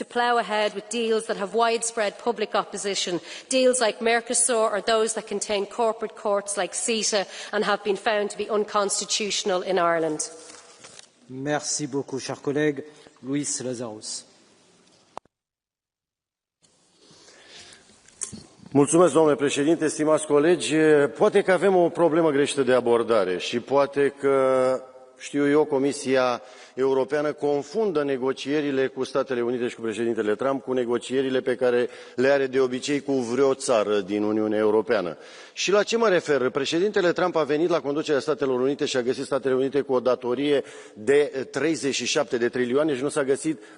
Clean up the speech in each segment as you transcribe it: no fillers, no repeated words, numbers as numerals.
to plough ahead with deals that have widespread public opposition, deals like Mercosur or those that contain corporate courts like CETA and have been found to be unconstitutional in Ireland. Merci beaucoup, cher collègue. Luis Lazarus. Mulțumesc, domnule președinte, stimați colegi. Poate că avem o problemă greșită de abordare și poate că, știu eu, Comisia Europeană confundă negocierile cu Statele Unite și cu președintele Trump cu negocierile pe care le are de obicei cu vreo țară din Uniunea Europeană. Și la ce mă refer? Președintele Trump a venit la conducerea Statelor Unite și a găsit Statele Unite cu o datorie de 37 de trilioane și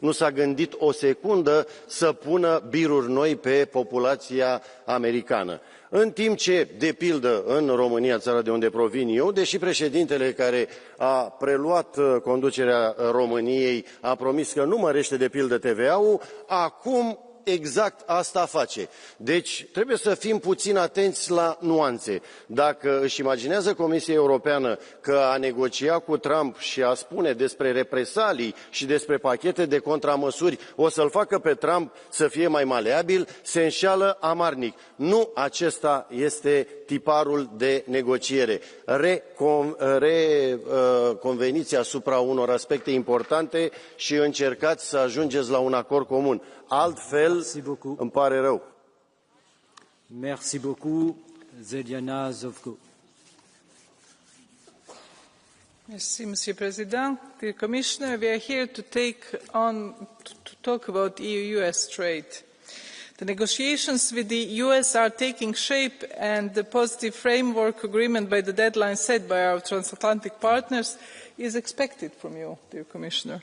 nu s-a gândit o secundă să pună biruri noi pe populația americană. În timp ce, de pildă, în România, țara de unde provin eu, deși președintele care a preluat conducerea României a promis că nu mărește, de pildă, TVA-ul, acum exact asta face. Deci trebuie să fim puțin atenți la nuanțe. Dacă își imaginează Comisia Europeană că a negocia cu Trump și a spune despre represalii și despre pachete de contramăsuri o să-l facă pe Trump să fie mai maleabil, se înșeală amarnic. Nu acesta este tiparul de negociere. Reconveniți asupra unor aspecte importante și încercați să ajungeți la un acord comun. Altfel, îmi pare rău. Merci beaucoup, Zeliana Zovko. Merci, Monsieur President. Dear Commissioner, we are here to talk about EU-US trade. The negotiations with the US are taking shape, and the positive framework agreement by the deadline set by our transatlantic partners is expected from you, dear Commissioner.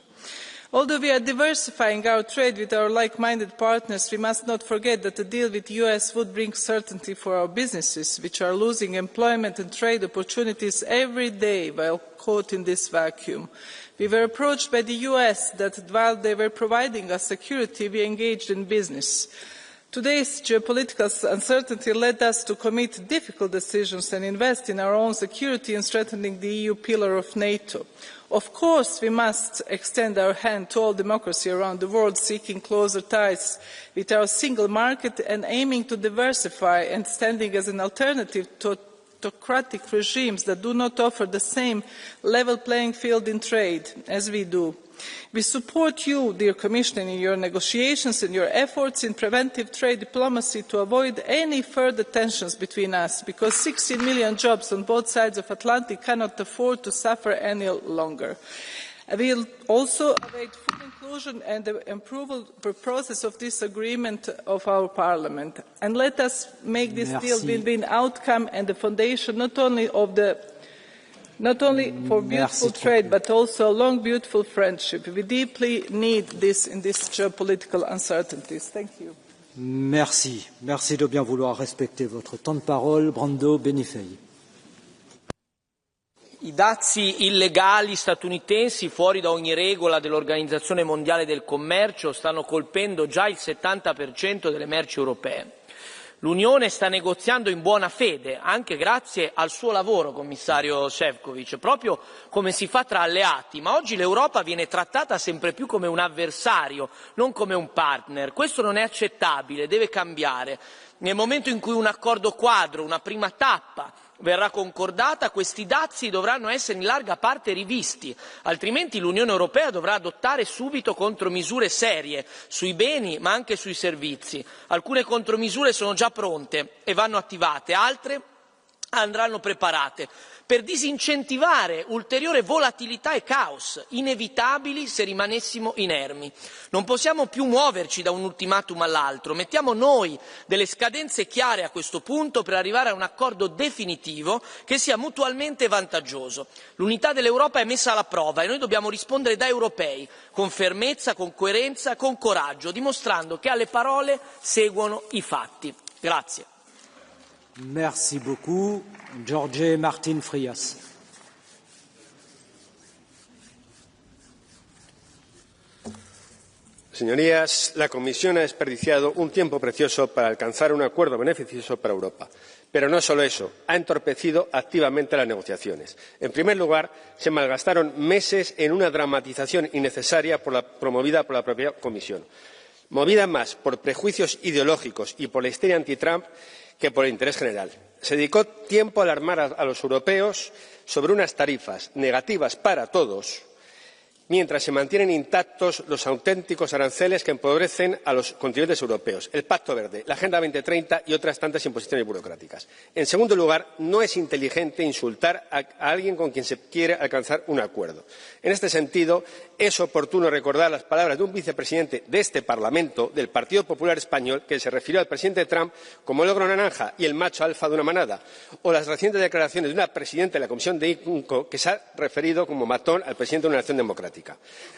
Although we are diversifying our trade with our like-minded partners, we must not forget that a deal with the US would bring certainty for our businesses, which are losing employment and trade opportunities every day while caught in this vacuum. We were approached by the US that while they were providing us security, we engaged in business. Today's geopolitical uncertainty led us to commit difficult decisions and invest in our own security and strengthening the EU pillar of NATO. Of course, we must extend our hand to all democracy around the world, seeking closer ties with our single market and aiming to diversify and standing as an alternative to autocratic regimes that do not offer the same level playing field in trade as we do. We support you, dear Commissioner, in your negotiations and your efforts in preventive trade diplomacy to avoid any further tensions between us, because 16 million jobs on both sides of the Atlantic cannot afford to suffer any longer. We will also await full inclusion and the approval process of this agreement of our Parliament. And let us make this deal win-win outcome and the foundation not only for beautiful trade, but also a long, beautiful friendship. We deeply need this in these geopolitical uncertainties. Thank you. Merci. Merci de bien vouloir respecter votre temps de parole. Brando Benifei. I dazi illegali statunitensi fuori da ogni regola dell'Organizzazione Mondiale del Commercio stanno colpendo già il 70% delle merci europee. L'Unione sta negoziando in buona fede, anche grazie al suo lavoro, commissario Sefcovic, proprio come si fa tra alleati, ma oggi l'Europa viene trattata sempre più come un avversario, non come un partner. Questo non è accettabile, deve cambiare. Nel momento in cui un accordo quadro, una prima tappa, verrà concordata, questi dazi dovranno essere in larga parte rivisti, altrimenti l'Unione Europea dovrà adottare subito contromisure serie sui beni ma anche sui servizi. Alcune contromisure sono già pronte e vanno attivate, altre andranno preparate per disincentivare ulteriore volatilità e caos, inevitabili se rimanessimo inermi. Non possiamo più muoverci da un ultimatum all'altro, mettiamo noi delle scadenze chiare a questo punto per arrivare a un accordo definitivo che sia mutualmente vantaggioso. L'unità dell'Europa è messa alla prova e noi dobbiamo rispondere da europei, con fermezza, con coerenza, con coraggio, dimostrando che alle parole seguono i fatti. Grazie. Merci beaucoup. Jorge Martín Frías. Señorías, la Comisión ha desperdiciado un tiempo precioso para alcanzar un acuerdo beneficioso para Europa. Pero no solo eso, ha entorpecido activamente las negociaciones. En primer lugar, se malgastaron meses en una dramatización innecesaria promovida por la propia Comisión. movida más por prejuicios ideológicos y por la histeria anti-Trump que por el interés general. Se dedicó tiempo a alarmar a los europeos sobre unas tarifas negativas para todos, mientras se mantienen intactos los auténticos aranceles que empobrecen a los continentes europeos, el Pacto Verde, la Agenda 2030 y otras tantas imposiciones burocráticas. En segundo lugar, no es inteligente insultar a alguien con quien se quiere alcanzar un acuerdo. En este sentido, es oportuno recordar las palabras de un vicepresidente de este Parlamento, del Partido Popular Español, que se refirió al presidente Trump como el ogro naranja y el macho alfa de una manada, o las recientes declaraciones de una presidenta de la Comisión de INCO que se ha referido como matón al presidente de una nación democrática.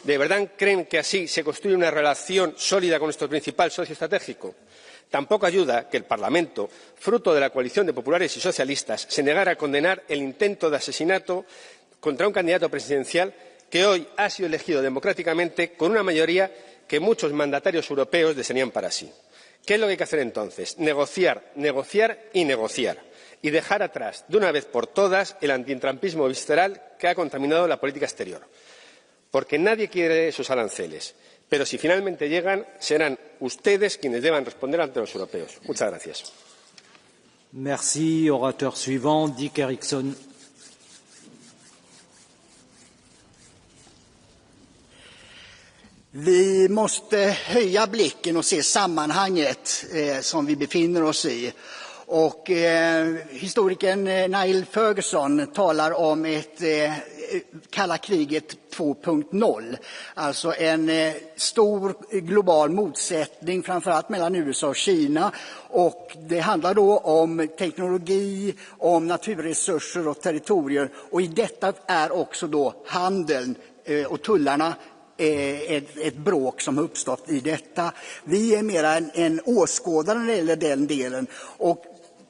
¿De verdad creen que así se construye una relación sólida con nuestro principal socio estratégico? Tampoco ayuda que el Parlamento, fruto de la coalición de populares y socialistas, se negara a condenar el intento de asesinato contra un candidato presidencial que hoy ha sido elegido democráticamente con una mayoría que muchos mandatarios europeos desearían para sí. ¿Qué es lo que hay que hacer entonces? Negociar, negociar y negociar. Y dejar atrás, de una vez por todas, el antitrumpismo visceral que ha contaminado la política exterior. Porque nadie quiere esos aranceles. Pero si finalmente llegan, serán ustedes quienes deban responder ante los europeos. Muchas gracias. Merci. Orateur suivant, Dick Eriksson. Vi måste höja blicken och se sammanhanget som vi befinner oss i. Och historikern Niall Ferguson talar om ett kalla kriget 2.0, alltså en stor global motsättning framförallt mellan USA och Kina, och det handlar då om teknologi, om naturresurser och territorier, och i detta är också då handeln och tullarna ett bråk som har uppstått i detta. Vi är mera en åskådare när det gäller den delen, och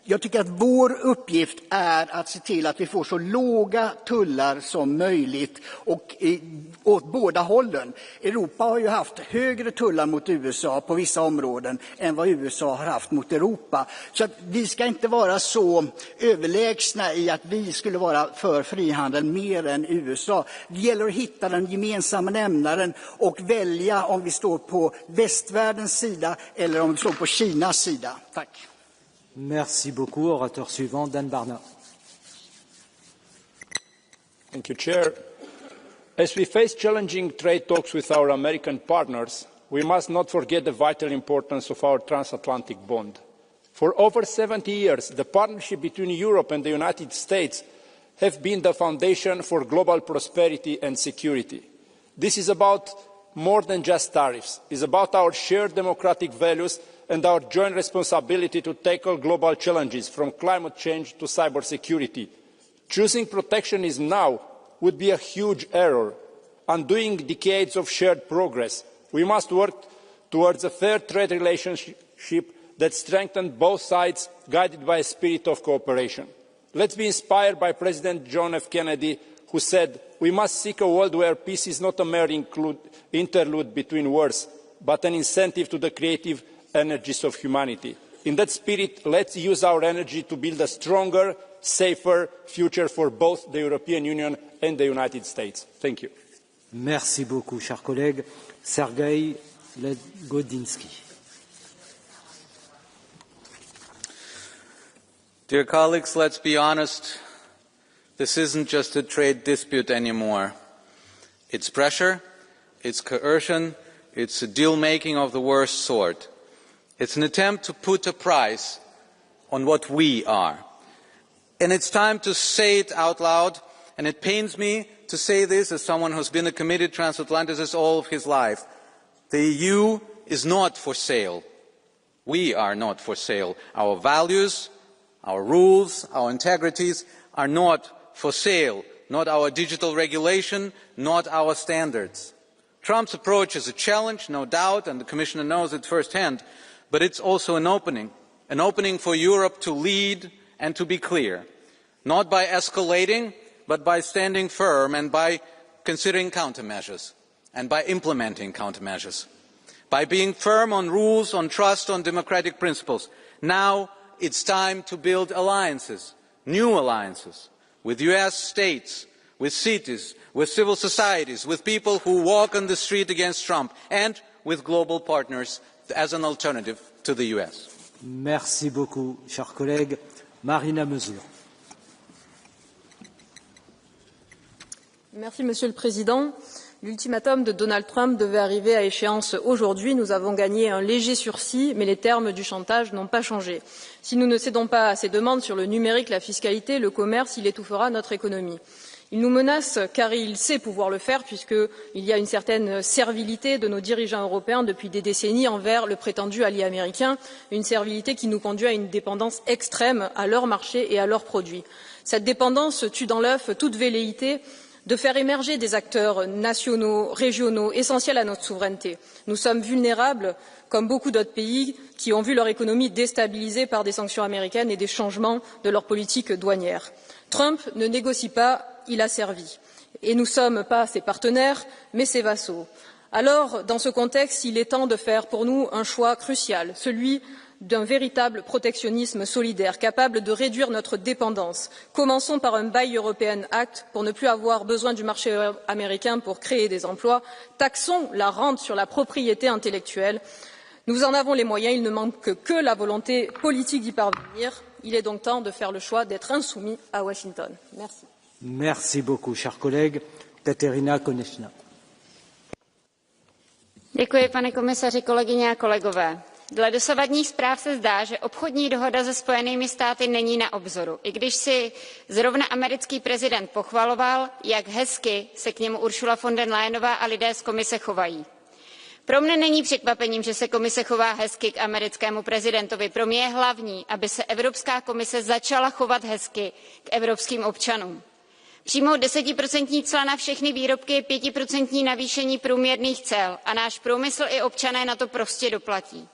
jag tycker att vår uppgift är att se till att vi får så låga tullar som möjligt och åt båda hållen. Europa har ju haft högre tullar mot USA på vissa områden än vad USA har haft mot Europa. Så att vi ska inte vara så överlägsna i att vi skulle vara för frihandel mer än USA. Det gäller att hitta den gemensamma nämnaren och välja om vi står på västvärldens sida eller om vi står på Kinas sida. Tack. Merci beaucoup. Orateur suivant, Dan Barna. Thank you, Chair. As we face challenging trade talks with our American partners, we must not forget the vital importance of our transatlantic bond. For over 70 years, the partnership between Europe and the United States have been the foundation for global prosperity and security. This is about more than just tariffs. It is about our shared democratic values and our joint responsibility to tackle global challenges, from climate change to cybersecurity. Choosing protectionism now would be a huge error. Undoing decades of shared progress, we must work towards a fair trade relationship that strengthens both sides, guided by a spirit of cooperation. Let's be inspired by President John F. Kennedy, who said, "We must seek a world where peace is not a mere interlude between wars, but an incentive to the creative energies of humanity." In that spirit, let's use our energy to build a stronger, safer future for both the European Union and the United States. Thank you. Merci beaucoup, cher collègue. Sergei Legodinsky. Dear colleagues, let's be honest. This isn't just a trade dispute anymore. It's pressure, it's coercion, it's a deal-making of the worst sort. It's an attempt to put a price on what we are. And it's time to say it out loud, and it pains me to say this as someone who's been a committed transatlanticist all of his life. The EU is not for sale. We are not for sale. Our values, our rules, our integrities are not for sale. Not our digital regulation, not our standards. Trump's approach is a challenge, no doubt, and the Commissioner knows it firsthand, but it's also an opening for Europe to lead and to be clear, not by escalating, but by standing firm and by considering countermeasures and by implementing countermeasures, by being firm on rules, on trust, on democratic principles. Now it's time to build alliances, new alliances, with US states, with cities, with civil societies, with people who walk on the street against Trump, and with global partners as an alternative to the US. Merci beaucoup, cher collègue. Marina Mesure. Merci, Monsieur le Président. L'ultimatum de Donald Trump devait arriver à échéance aujourd'hui. Nous avons gagné un léger sursis, mais les termes du chantage n'ont pas changé. Si nous ne cédons pas à ces demandes sur le numérique, la fiscalité, le commerce, il étouffera notre économie. Il nous menace car il sait pouvoir le faire puisqu'il y a une certaine servilité de nos dirigeants européens depuis des décennies envers le prétendu allié américain, une servilité qui nous conduit à une dépendance extrême à leur marché et à leurs produits. Cette dépendance tue dans l'œuf toute velléité de faire émerger des acteurs nationaux, régionaux, essentiels à notre souveraineté. Nous sommes vulnérables, comme beaucoup d'autres pays qui ont vu leur économie déstabilisée par des sanctions américaines et des changements de leur politique douanière. Trump ne négocie pas, il a servi. Et nous ne sommes pas ses partenaires, mais ses vassaux. Alors, dans ce contexte, il est temps de faire pour nous un choix crucial, celui d'un véritable protectionnisme solidaire, capable de réduire notre dépendance. Commençons par un Buy European Act pour ne plus avoir besoin du marché américain pour créer des emplois. Taxons la rente sur la propriété intellectuelle. Nous en avons les moyens, il ne manque que la volonté politique d'y parvenir. Il est donc temps de faire le choix d'être insoumis à Washington. Merci. Merci beaucoup, cher collègue. Kateřina Konečná. Děkuji, pane komisaři, kolegyně a kolegové. Dle dosavadních zpráv se zdá, že obchodní dohoda se Spojenými státy není na obzoru, i když si zrovna americký prezident pochvaloval, jak hezky se k němu Ursula von der Leyenová a lidé z komise chovají. Pro mne není překvapením, že se komise chová hezky k americkému prezidentovi. Pro mě je hlavní, aby se Evropská komise začala chovat hezky k evropským občanům. Přijmout 10% cla na všechny výrobky je 5% navýšení průměrných cel a náš průmysl i občané na to prostě doplatí.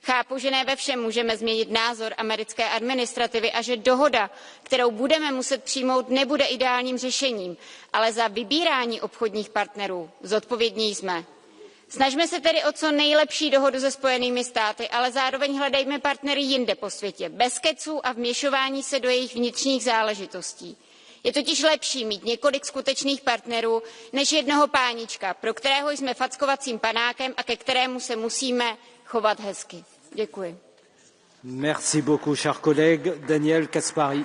Chápu, že ne ve všem můžeme změnit názor americké administrativy a že dohoda, kterou budeme muset přijmout, nebude ideálním řešením, ale za vybírání obchodních partnerů zodpovědní jsme. Snažme se tedy o co nejlepší dohodu se Spojenými státy, ale zároveň hledejme partnery jinde po světě, bez keců a vměšování se do jejich vnitřních záležitostí. Je totiž lepší mít několik skutečných partnerů, než jednoho pánička, pro kterého jsme fackovacím panákem a ke kterému se musíme chovat hezky. Děkuji. Merci beaucoup, cher collègue. Daniel Caspary.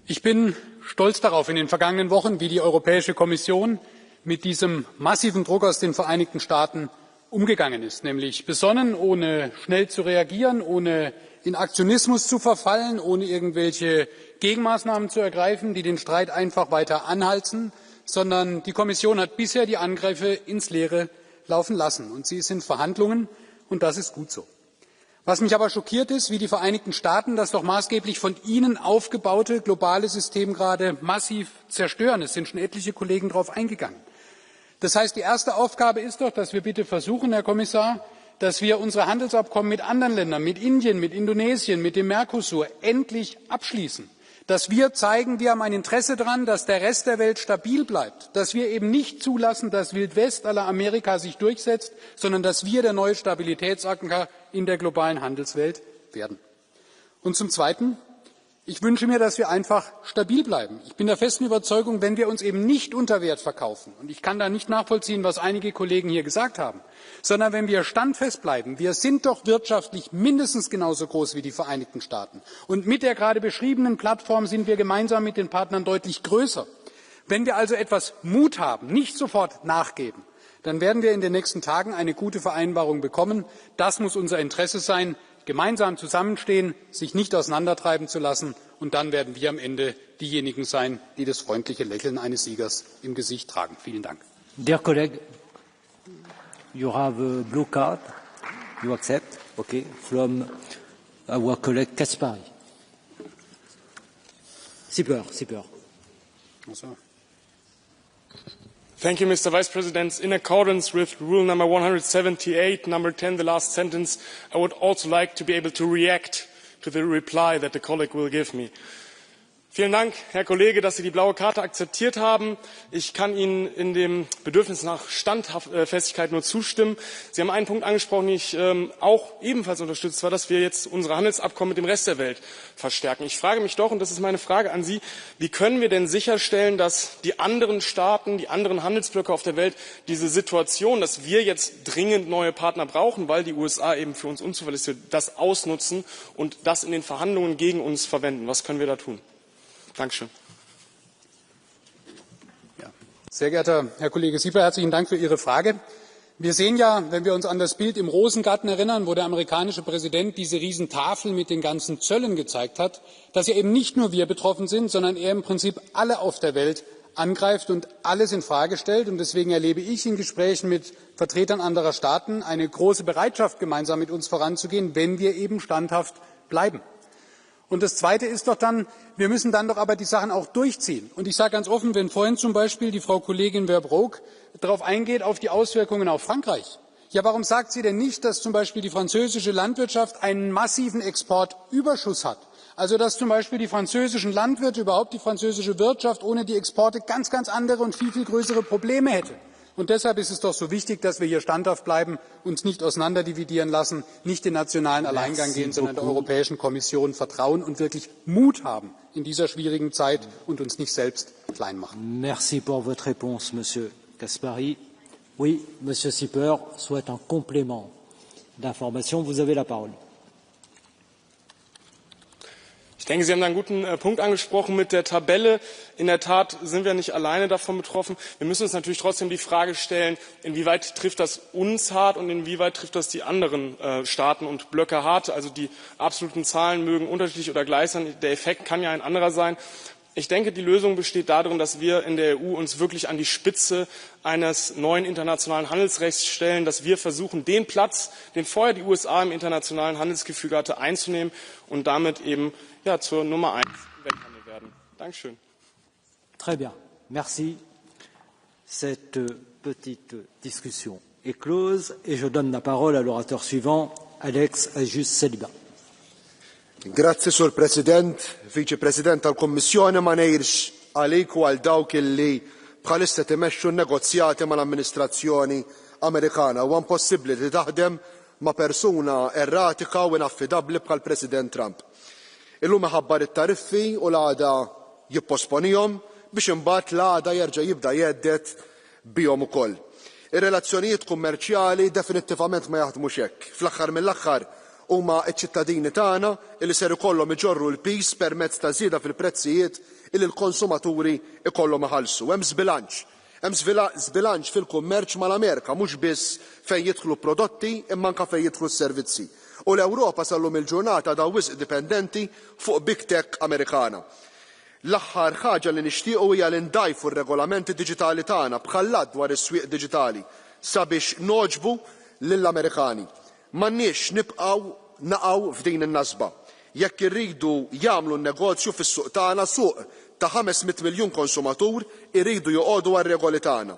Ich bin stolz darauf, in den vergangenen Wochen, wie die Europäische Kommission mit diesem massiven Druck aus den Vereinigten Staaten umgegangen ist, nämlich besonnen, ohne schnell zu reagieren, ohne in Aktionismus zu verfallen, ohne irgendwelche Gegenmaßnahmen zu ergreifen, die den Streit einfach weiter anheizen, sondern die Kommission hat bisher die Angriffe ins Leere laufen lassen. Und sie ist in Verhandlungen, und das ist gut so. Was mich aber schockiert ist, wie die Vereinigten Staaten das doch maßgeblich von ihnen aufgebaute globale System gerade massiv zerstören. Es sind schon etliche Kollegen darauf eingegangen. Das heißt, die erste Aufgabe ist doch, dass wir bitte versuchen, Herr Kommissar, dass wir unsere Handelsabkommen mit anderen Ländern, mit Indien, mit Indonesien, mit dem Mercosur endlich abschließen. Dass wir zeigen, wir haben ein Interesse daran, dass der Rest der Welt stabil bleibt, dass wir eben nicht zulassen, dass Wildwest à la Amerika sich durchsetzt, sondern dass wir der neue Stabilitätsanker in der globalen Handelswelt werden. Und zum Zweiten, ich wünsche mir, dass wir einfach stabil bleiben. Ich bin der festen Überzeugung, wenn wir uns eben nicht unter Wert verkaufen, und ich kann da nicht nachvollziehen, was einige Kollegen hier gesagt haben, sondern wenn wir standfest bleiben, wir sind doch wirtschaftlich mindestens genauso groß wie die Vereinigten Staaten. Und mit der gerade beschriebenen Plattform sind wir gemeinsam mit den Partnern deutlich größer. Wenn wir also etwas Mut haben, nicht sofort nachgeben, dann werden wir in den nächsten Tagen eine gute Vereinbarung bekommen. Das muss unser Interesse sein. Gemeinsam zusammenstehen, sich nicht auseinandertreiben zu lassen, und dann werden wir am Ende diejenigen sein, die das freundliche Lächeln eines Siegers im Gesicht tragen. Vielen Dank. Dear colleague, you have a blue card. You accept? Okay, from our colleague Caspary. Sipper. Thank you, Mr. Vice President. In accordance with rule number 178, number 10, the last sentence, I would also like to be able to react to the reply that the colleague will give me. Vielen Dank, Herr Kollege, dass Sie die blaue Karte akzeptiert haben. Ich kann Ihnen in dem Bedürfnis nach Standfestigkeit nur zustimmen. Sie haben einen Punkt angesprochen, den ich auch ebenfalls unterstütze, zwar, dass wir jetzt unsere Handelsabkommen mit dem Rest der Welt verstärken. Ich frage mich doch, und das ist meine Frage an Sie, wie können wir denn sicherstellen, dass die anderen Staaten, die anderen Handelsblöcke auf der Welt diese Situation, dass wir jetzt dringend neue Partner brauchen, weil die USA eben für uns unzuverlässig sind, das ausnutzen und das in den Verhandlungen gegen uns verwenden? Was können wir da tun? Dankeschön. Ja. Sehr geehrter Herr Kollege Sieber, herzlichen Dank für Ihre Frage. Wir sehen ja, wenn wir uns an das Bild im Rosengarten erinnern, wo der amerikanische Präsident diese Riesentafel mit den ganzen Zöllen gezeigt hat, dass ja eben nicht nur wir betroffen sind, sondern er im Prinzip alle auf der Welt angreift und alles in Frage stellt. Und deswegen erlebe ich in Gesprächen mit Vertretern anderer Staaten eine große Bereitschaft, gemeinsam mit uns voranzugehen, wenn wir eben standhaft bleiben. Und das Zweite ist doch dann, wir müssen dann doch aber die Sachen auch durchziehen. Und ich sage ganz offen, wenn vorhin zum Beispiel die Frau Kollegin Verbrugge darauf eingeht, auf die Auswirkungen auf Frankreich. Ja, warum sagt sie denn nicht, dass zum Beispiel die französische Landwirtschaft einen massiven Exportüberschuss hat? Also dass zum Beispiel die französischen Landwirte, überhaupt die französische Wirtschaft ohne die Exporte ganz, ganz andere und viel, viel größere Probleme hätte. Und deshalb ist es doch so wichtig, dass wir hier standhaft bleiben, uns nicht auseinanderdividieren lassen, nicht den nationalen Alleingang gehen, sondern der Europäischen Kommission vertrauen und wirklich Mut haben in dieser schwierigen Zeit und uns nicht selbst klein machen. Merci pour votre réponse, Monsieur Caspary. Oui, Monsieur Sieber souhaite un complément d'information. Vous avez la parole. Ich denke, Sie haben da einen guten Punkt angesprochen mit der Tabelle. In der Tat sind wir nicht alleine davon betroffen. Wir müssen uns natürlich trotzdem die Frage stellen, inwieweit trifft das uns hart und inwieweit trifft das die anderen Staaten und Blöcke hart. Also die absoluten Zahlen mögen unterschiedlich oder gleich sein. Der Effekt kann ja ein anderer sein. Ich denke, die Lösung besteht darin, dass wir in der EU uns wirklich an die Spitze eines neuen internationalen Handelsrechts stellen, dass wir versuchen, den Platz, den vorher die USA im internationalen Handelsgefüge hatte, einzunehmen und damit eben zur Nummer 1 im Welthandel werden. Dankeschön. Très bien. Merci. Cette petite discussion est close et je donne la parole à l'orateur suivant, Alex Agius-Saliba. Grazzi Sur President, Viċi President tal-Kommissjoni, ma ngħidx għalik u għal dawk illi bħalissa timexxu n-negozjati mal-amministrazzjoni Amerikana. Huwa impossibbli li taħdem ma' persuna erratika u inaffidabbli bħal President Trump. Illum iħabbar it-tariffi u l-għada jipposponihom biex imbagħad l-għada jerġa' jibda jgħeddet bihom ukoll. Ir-relazzjonijiet kummerċjali definittivament ma jaħdmux hekk. Fl-aħħar mill-aħħar huma ċ-ċittadini tagħna li ser ikollhom iġorru l-peace permezz ta' żieda fil-prezzijiet illi l-konsumaturi ikollhom iħallsu. Hemm żbilanċ. Hemm żbilanċ fil-kummerċ mal-Amerika mhux biss fejn jidħlu prodotti imma anke fejn jidħlu s-servizzi. U l-Ewropa sallum il-ġurnata da wisq dipendenti fuq big tech Amerikana. L-aħħar ħaġa li nixtiequ hija li ndajfu r-regolamenti diġitali tagħna bħall-att dwar is-swieq diġitali sabiex noġbu lill-Amerikani. M'għandniex naqgħu f'din in-nasba. Jekk irridu jagħmlu n-negozju fis-suq tagħna suq ta' 500 miljun konsumatur iridu joqogħdu għar-regoli tagħna.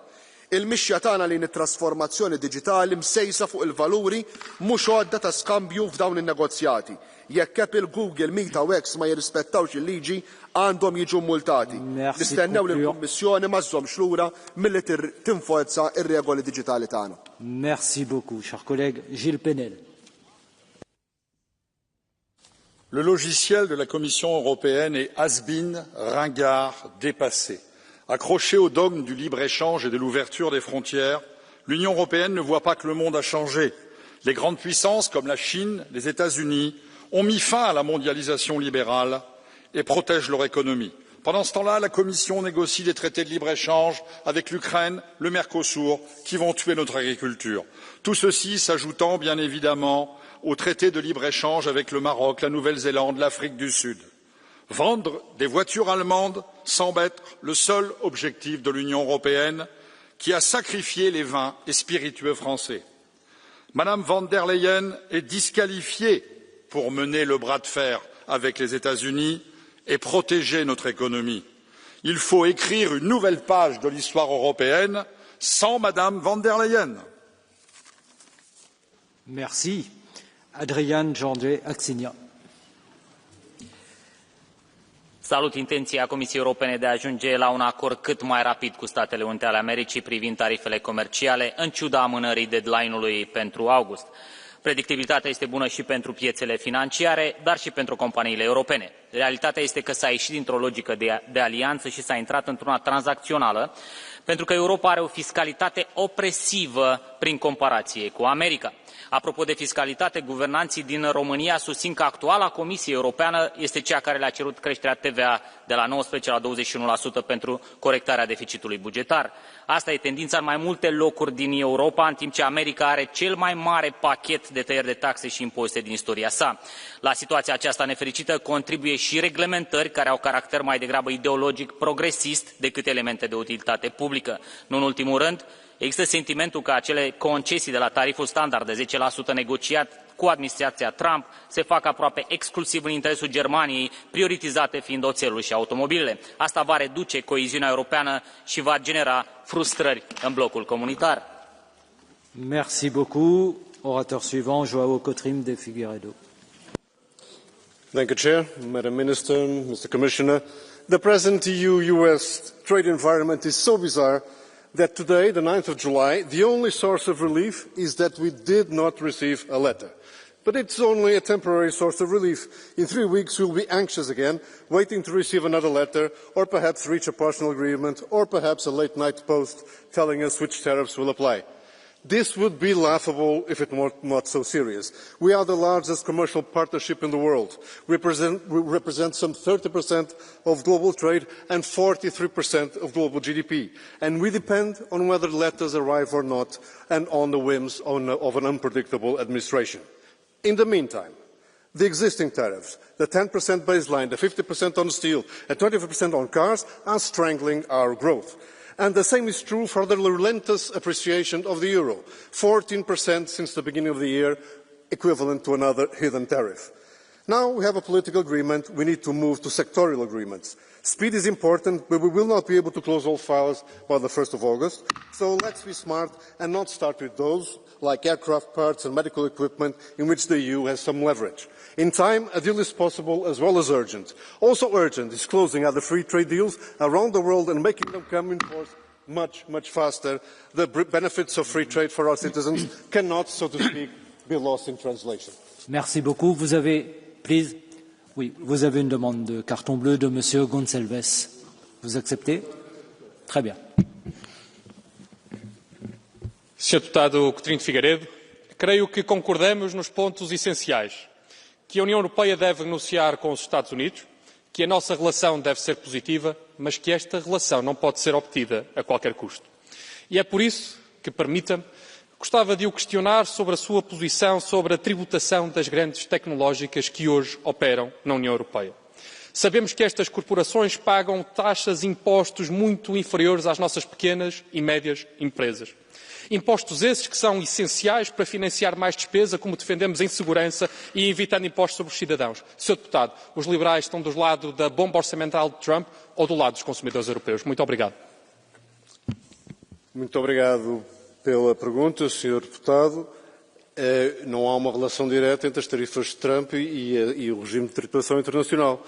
Il-mixja tagħna lejn it-trasformazzjoni diġitali msejsa fuq il-valuri mhux għodda ta' skambju f'dawn in-negozjati. Jekk Apple, Google, Meta u X ma jirrispettawx il-liġi għandhom jiġu multati. Nistennew li l-Kummissjoni ma żżommx lura milli tinforza ir-regoli diġitali tagħna. Merci beaucoup, cher collègue. Gilles Penel. Le logiciel de la Commission européenne est has-been, ringard, dépassé. Accroché au dogme du libre-échange et de l'ouverture des frontières, l'Union européenne ne voit pas que le monde a changé. Les grandes puissances comme la Chine, les États-Unis ont mis fin à la mondialisation libérale et protègent leur économie. Pendant ce temps-là, la Commission négocie des traités de libre-échange avec l'Ukraine, le Mercosur, qui vont tuer notre agriculture. Tout ceci s'ajoutant, bien évidemment, aux traités de libre-échange avec le Maroc, la Nouvelle-Zélande, l'Afrique du Sud. Vendre des voitures allemandes semble être le seul objectif de l'Union européenne, qui a sacrifié les vins et spiritueux français. Madame von der Leyen est disqualifiée pour mener le bras de fer avec les États-Unis et protéger notre économie. Il faut écrire une nouvelle page de l'histoire européenne sans Madame von der Leyen. Merci. Adrian Georges Axigna. Salut intenția Comisiei Europene de a ajunge la un acord cât mai rapid cu Statele Unite ale Americii privind tarifele comerciale, în ciuda amânării deadline-ului pentru august. Predictibilitatea este bună și pentru piețele financiare, dar și pentru companiile europene. Realitatea este că s-a ieșit dintr-o logică de alianță și s-a intrat într-una tranzacțională, pentru că Europa are o fiscalitate opresivă prin comparație cu America. Apropo de fiscalitate, guvernanții din România susțin că actuala Comisie Europeană este cea care le-a cerut creșterea TVA de la 19 la 21% pentru corectarea deficitului bugetar. Asta e tendința în mai multe locuri din Europa, în timp ce America are cel mai mare pachet de tăieri de taxe și impozite din istoria sa. La situația aceasta nefericită contribuie și reglementări care au caracter mai degrabă ideologic progresist decât elemente de utilitate publică. Nu în ultimul rând, există sentimentul că acele concesii de la tariful standard de 10% negociat cu administrația Trump se fac aproape exclusiv în interesul Germaniei, prioritizate fiind oțelul și automobilele. Asta va reduce coeziunea europeană și va genera frustrări în blocul comunitar. Merci beaucoup. Orateur suivant, João Cotrim de Figueiredo. Thank you, Chair. Madam Minister, Mr. Commissioner, the present EU-US trade environment is so bizarre that today, the 9th of July, the only source of relief is that we did not receive a letter. But it's only a temporary source of relief. In 3 weeks, we'll be anxious again, waiting to receive another letter, or perhaps reach a partial agreement, or perhaps a late-night post telling us which tariffs will apply. This would be laughable if it were not so serious. We are the largest commercial partnership in the world. We represent some 30% of global trade and 43% of global GDP. And we depend on whether letters arrive or not and on the whims of an unpredictable administration. In the meantime, the existing tariffs, the 10% baseline, the 50% on steel, and 25% on cars are strangling our growth. And the same is true for the relentless appreciation of the euro, 14% since the beginning of the year, equivalent to another hidden tariff. Now we have a political agreement, we need to move to sectorial agreements. Speed is important, but we will not be able to close all files by the 1st of August, so let's be smart and not start with those, like aircraft parts and medical equipment, in which the EU has some leverage. In time, a deal is possible as well as urgent. Also urgent is closing other free trade deals around the world and making them come in force much, much faster. The benefits of free trade for our citizens cannot, so to speak, be lost in translation. Merci beaucoup. Vous avez une demande de carton bleu de Monsieur Gonçalves. Vous acceptez? Très bien. Sr. Deputado Coutinho de Figueiredo, creio que concordamos nos pontos essenciais. Que a União Europeia deve negociar com os Estados Unidos, que a nossa relação deve ser positiva, mas que esta relação não pode ser obtida a qualquer custo. E é por isso que, permita-me, gostava de o questionar sobre a sua posição sobre a tributação das grandes tecnológicas que hoje operam na União Europeia. Sabemos que estas corporações pagam taxas e impostos muito inferiores às nossas pequenas e médias empresas. Impostos esses que são essenciais para financiar mais despesa, como defendemos em segurança e evitando impostos sobre os cidadãos. Sr. Deputado, os liberais estão do lado da bomba orçamental de Trump ou do lado dos consumidores europeus? Muito obrigado. Muito obrigado pela pergunta, Sr. Deputado. Não há uma relação direta entre as tarifas de Trump e o regime de tributação internacional.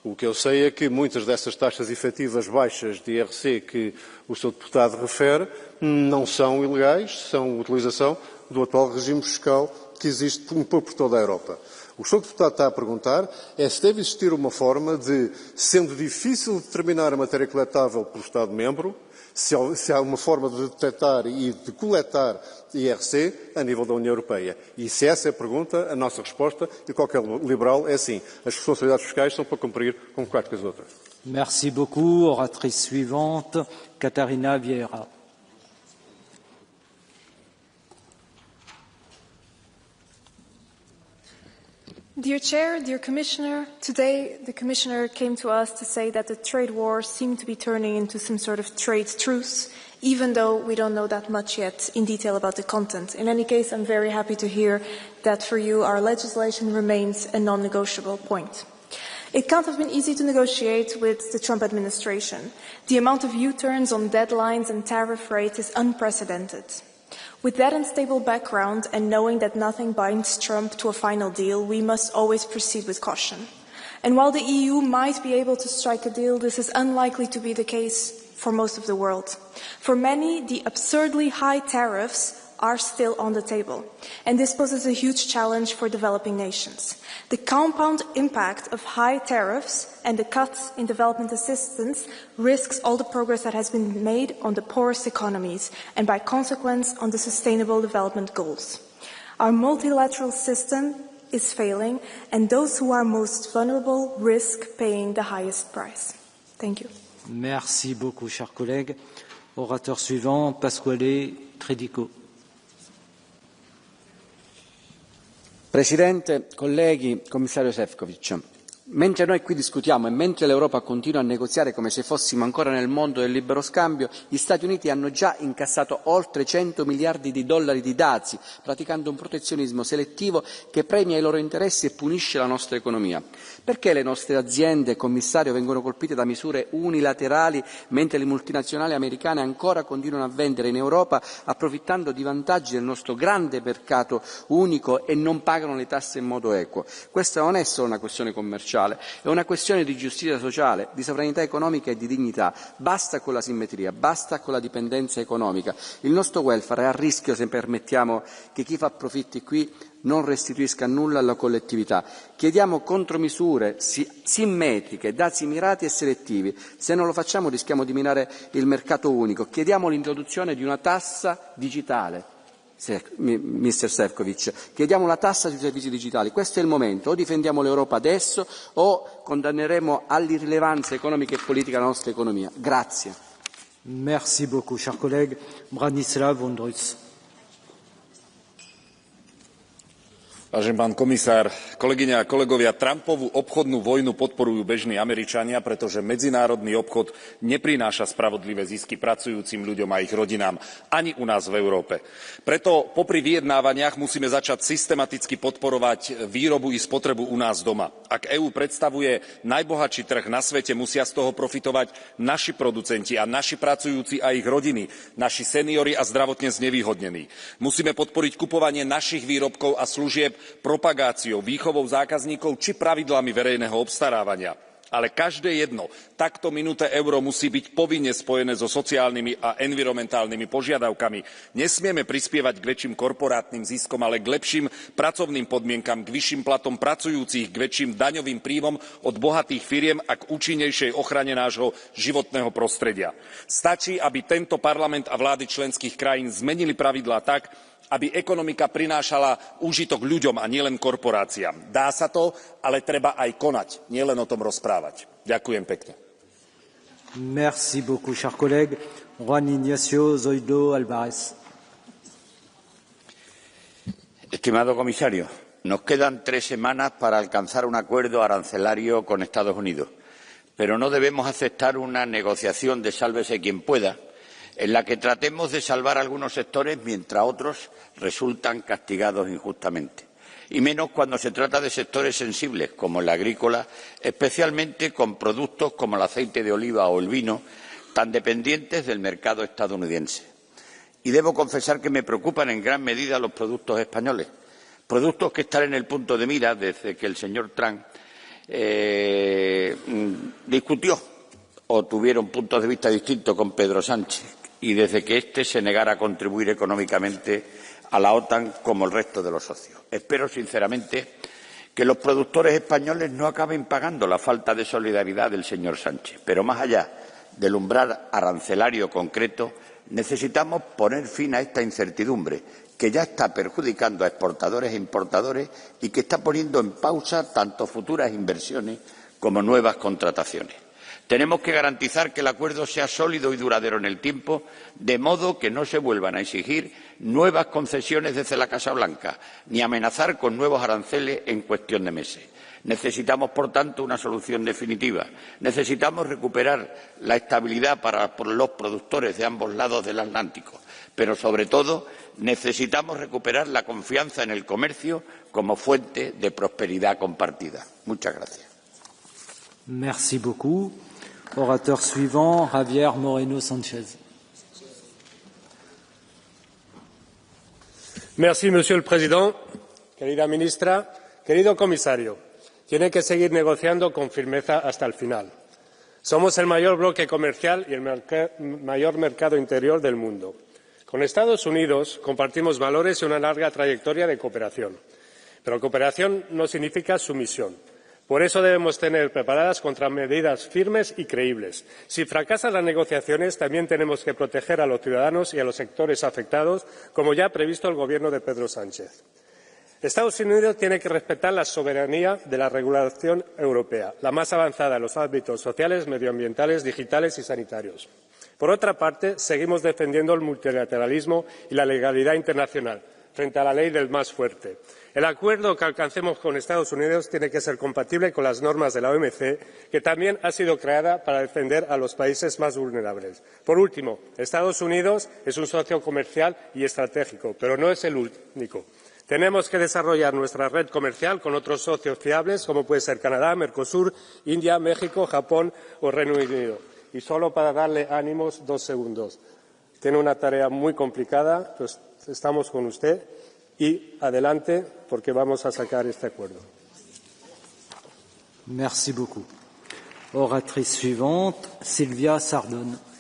O que eu sei é que muitas dessas taxas efetivas baixas de IRC que o Sr. Deputado refere não são ilegais, são utilização do atual regime fiscal que existe por toda a Europa. O que o Sr. Deputado está a perguntar é se deve existir uma forma de, sendo difícil determinar a matéria coletável pelo Estado-membro, se há uma forma de detectar e de coletar IRC a nível da União Europeia. E se essa é a pergunta, a nossa resposta, e qualquer liberal, é sim. As responsabilidades fiscais são para cumprir como qualquer as outras. Merci beaucoup. Oratrice suivante, Catarina Vieira. Dear Chair, dear Commissioner, today the Commissioner came to us to say that the trade war seemed to be turning into some sort of trade truce, even though we don't know that much yet in detail about the content. In any case, I'm very happy to hear that for you our legislation remains a non-negotiable point. It can't have been easy to negotiate with the Trump administration. The amount of U-turns on deadlines and tariff rates is unprecedented. With that unstable background and knowing that nothing binds Trump to a final deal, we must always proceed with caution. And while the EU might be able to strike a deal, this is unlikely to be the case for most of the world. For many, the absurdly high tariffs are still on the table, and this poses a huge challenge for developing nations. The compound impact of high tariffs and the cuts in development assistance risks all the progress that has been made on the poorest economies and, by consequence, on the Sustainable Development Goals. Our multilateral system is failing, and those who are most vulnerable risk paying the highest price. Thank you. Merci beaucoup, chers collègues. Orateur suivant, Pasquale Tredico. Presidente, colleghi, commissario Sefcovic, mentre noi qui discutiamo e mentre l'Europa continua a negoziare come se fossimo ancora nel mondo del libero scambio, gli Stati Uniti hanno già incassato oltre 100 miliardi di dollari di dazi, praticando un protezionismo selettivo che premia i loro interessi e punisce la nostra economia. Perché le nostre aziende, commissario, vengono colpite da misure unilaterali mentre le multinazionali americane ancora continuano a vendere in Europa approfittando di vantaggi del nostro grande mercato unico e non pagano le tasse in modo equo? Questa non è solo una questione commerciale, è una questione di giustizia sociale, di sovranità economica e di dignità. Basta con la simmetria, basta con la dipendenza economica. Il nostro welfare è a rischio se permettiamo che chi fa profitti qui non restituisca nulla alla collettività. Chiediamo contromisure simmetriche, dazi mirati e selettivi. Se non lo facciamo rischiamo di minare il mercato unico. Chiediamo l'introduzione di una tassa digitale. Mr. Sefcovic, chiediamo la tassa sui servizi digitali. Questo è il momento. O difendiamo l'Europa adesso o condanneremo all'irrilevanza economica e politica la nostra economia. Grazie. Merci beaucoup, chers collègues. Branislav Vondrus. Vážený pán komisár, kolegyne a kolegovia, Trumpovú obchodnú vojnu podporujú bežní Američania, pretože medzinárodný obchod neprináša spravodlivé zisky pracujúcim ľuďom a ich rodinám ani u nás v Európe. Preto popri vyjednávaniach musíme začať systematicky podporovať výrobu i spotrebu u nás doma. Ak EÚ predstavuje najbohatší trh na svete, musia z toho profitovať naši producenti a naši pracujúci a ich rodiny, naši seniori a zdravotne znevýhodnení. Musíme podporiť kupovanie našich výrobkov a služieb propagáciou, výchovou zákazníkov či pravidlami verejného obstarávania. Ale každé jedno takto minuté euro musí byť povinne spojené so sociálnymi a environmentálnymi požiadavkami. Nesmieme prispievať k väčším korporátnym ziskom, ale k lepším pracovným podmienkam, k vyšším platom pracujúcich, k väčším daňovým príjmom od bohatých firiem a k účinnejšej ochrane nášho životného prostredia. Stačí, aby tento parlament a vlády členských krajín zmenili pravidlá tak, aby ekonomika prinášala úžitok ľuďom a nielen korporáciám. Dá sa to, ale treba aj konať, nielen o tom rozprávať. Ďakujem pekne. Merci beaucoup, chers collègues. Juan Ignacio Zoido Álvarez. Estimado comisario, nos quedan 3 semanas para alcanzar un acuerdo arancelario con Estados Unidos, pero no debemos aceptar una negociación de sálvese quien pueda, en la que tratemos de salvar a algunos sectores mientras otros resultan castigados injustamente. Y menos cuando se trata de sectores sensibles, como el agrícola, especialmente con productos como el aceite de oliva o el vino, tan dependientes del mercado estadounidense. Y debo confesar que me preocupan en gran medida los productos españoles, productos que están en el punto de mira desde que el señor Trump discutió o tuvieron puntos de vista distintos con Pedro Sánchez, y desde que éste se negara a contribuir económicamente a la OTAN como el resto de los socios. Espero sinceramente que los productores españoles no acaben pagando la falta de solidaridad del señor Sánchez. Pero más allá del umbral arancelario concreto, necesitamos poner fin a esta incertidumbre que ya está perjudicando a exportadores e importadores y que está poniendo en pausa tanto futuras inversiones como nuevas contrataciones. Tenemos que garantizar que el acuerdo sea sólido y duradero en el tiempo, de modo que no se vuelvan a exigir nuevas concesiones desde la Casa Blanca, ni amenazar con nuevos aranceles en cuestión de meses. Necesitamos, por tanto, una solución definitiva. Necesitamos recuperar la estabilidad para los productores de ambos lados del Atlántico, pero, sobre todo, necesitamos recuperar la confianza en el comercio como fuente de prosperidad compartida. Muchas gracias. Merci beaucoup. Orateur suivant, Javier Moreno Sánchez. Merci, Monsieur le Président, querida ministra, querido comisario. tiene que seguir negociando con firmeza hasta el final. Somos el mayor bloque comercial y el mayor mercado interior del mundo. Con Estados Unidos compartimos valores y una larga trayectoria de cooperación. Pero cooperación no significa sumisión. Por eso debemos tener preparadas contramedidas firmes y creíbles. Si fracasan las negociaciones, también tenemos que proteger a los ciudadanos y a los sectores afectados, como ya ha previsto el Gobierno de Pedro Sánchez. Estados Unidos tiene que respetar la soberanía de la regulación europea, la más avanzada en los ámbitos sociales, medioambientales, digitales y sanitarios. Por otra parte, seguimos defendiendo el multilateralismo y la legalidad internacional frente a la ley del más fuerte. El acuerdo que alcancemos con Estados Unidos tiene que ser compatible con las normas de la OMC, que también ha sido creada para defender a los países más vulnerables. Por último, Estados Unidos es un socio comercial y estratégico, pero no es el único. Tenemos que desarrollar nuestra red comercial con otros socios fiables, como puede ser Canadá, Mercosur, India, México, Japón o Reino Unido. Y solo para darle ánimos, 2 segundos. Tiene una tarea muy complicada, pues estamos con usted y adelante porque vamos a sacar este acuerdo. Merci beaucoup. Oratrice suivante, Silvia Sardone.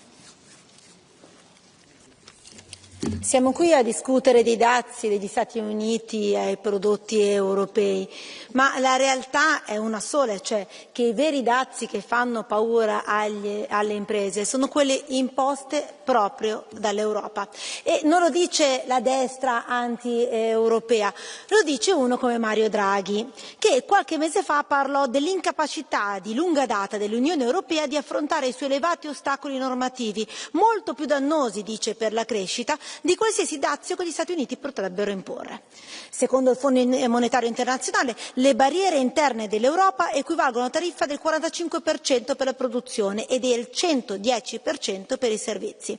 Siamo qui a discutere dei dazi degli Stati Uniti ai prodotti europei, ma la realtà è una sola, cioè che i veri dazi che fanno paura alle imprese sono quelli imposte proprio dall'Europa. E non lo dice la destra anti-europea, lo dice uno come Mario Draghi, che qualche mese fa parlò dell'incapacità di lunga data dell'Unione Europea di affrontare i suoi elevati ostacoli normativi, molto più dannosi, dice, per la crescita, di qualsiasi dazio che gli Stati Uniti potrebbero imporre. Secondo il Fondo Monetario Internazionale, le barriere interne dell'Europa equivalgono a una tariffa del 45% per la produzione e del 110% per i servizi.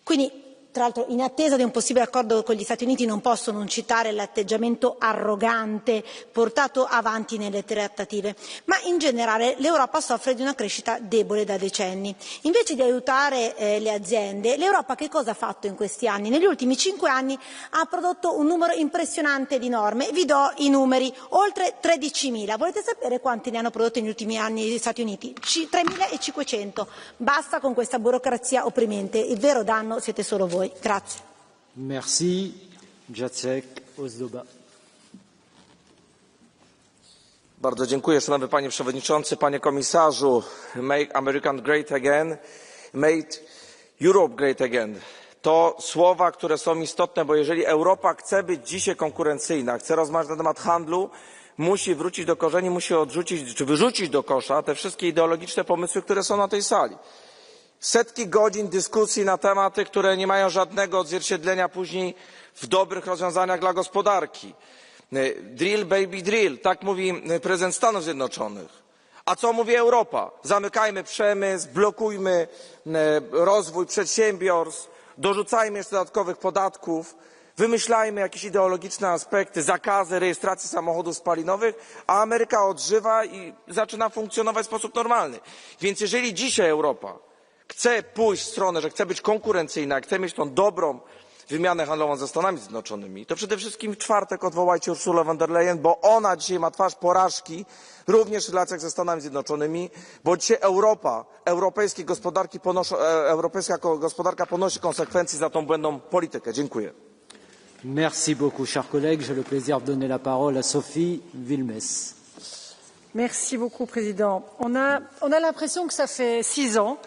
Quindi, tra l'altro, in attesa di un possibile accordo con gli Stati Uniti non posso non citare l'atteggiamento arrogante portato avanti nelle trattative, ma in generale l'Europa soffre di una crescita debole da decenni. Invece di aiutare le aziende, l'Europa che cosa ha fatto in questi anni? Negli ultimi 5 anni ha prodotto un numero impressionante di norme. Vi do i numeri, oltre 13.000. Volete sapere quanti ne hanno prodotti negli ultimi anni gli Stati Uniti? 3.500. Basta con questa burocrazia opprimente. Il vero danno siete solo voi. Grazie. Merci. Jacek Ozdoba. Bardzo dziękuję, szanowny panie przewodniczący, panie komisarzu. Make America great again, make Europe great again. To słowa, które są istotne, bo jeżeli Europa chce być dzisiaj konkurencyjna, chce rozmawiać na temat handlu, musi wrócić do korzeni, musi odrzucić czy wyrzucić do kosza te wszystkie ideologiczne pomysły, które są na tej sali. Setki godzin dyskusji na tematy, które nie mają żadnego odzwierciedlenia później w dobrych rozwiązaniach dla gospodarki. Drill baby drill, tak mówi prezydent Stanów Zjednoczonych. A co mówi Europa? Zamykajmy przemysł, blokujmy rozwój przedsiębiorstw, dorzucajmy jeszcze dodatkowych podatków, wymyślajmy jakieś ideologiczne aspekty, zakazy rejestracji samochodów spalinowych, a Ameryka odżywa i zaczyna funkcjonować w sposób normalny. Więc jeżeli dzisiaj Europa chce pójść w stronę, że chce być konkurencyjna, chce mieć tą dobrą wymianę handlową ze Stanami Zjednoczonymi, to przede wszystkim w czwartek odwołajcie Ursulę von der Leyen, bo ona dzisiaj ma twarz porażki również w relacjach ze Stanami Zjednoczonymi, bo dzisiaj europejska gospodarka ponosi konsekwencje za tą błędną politykę. Dziękuję. Merci beaucoup, chers collègues. J'ai le plaisir de donner la parole à Sophie Wilmès. Merci beaucoup, Président. On a l'impression que ça fait 6 ans,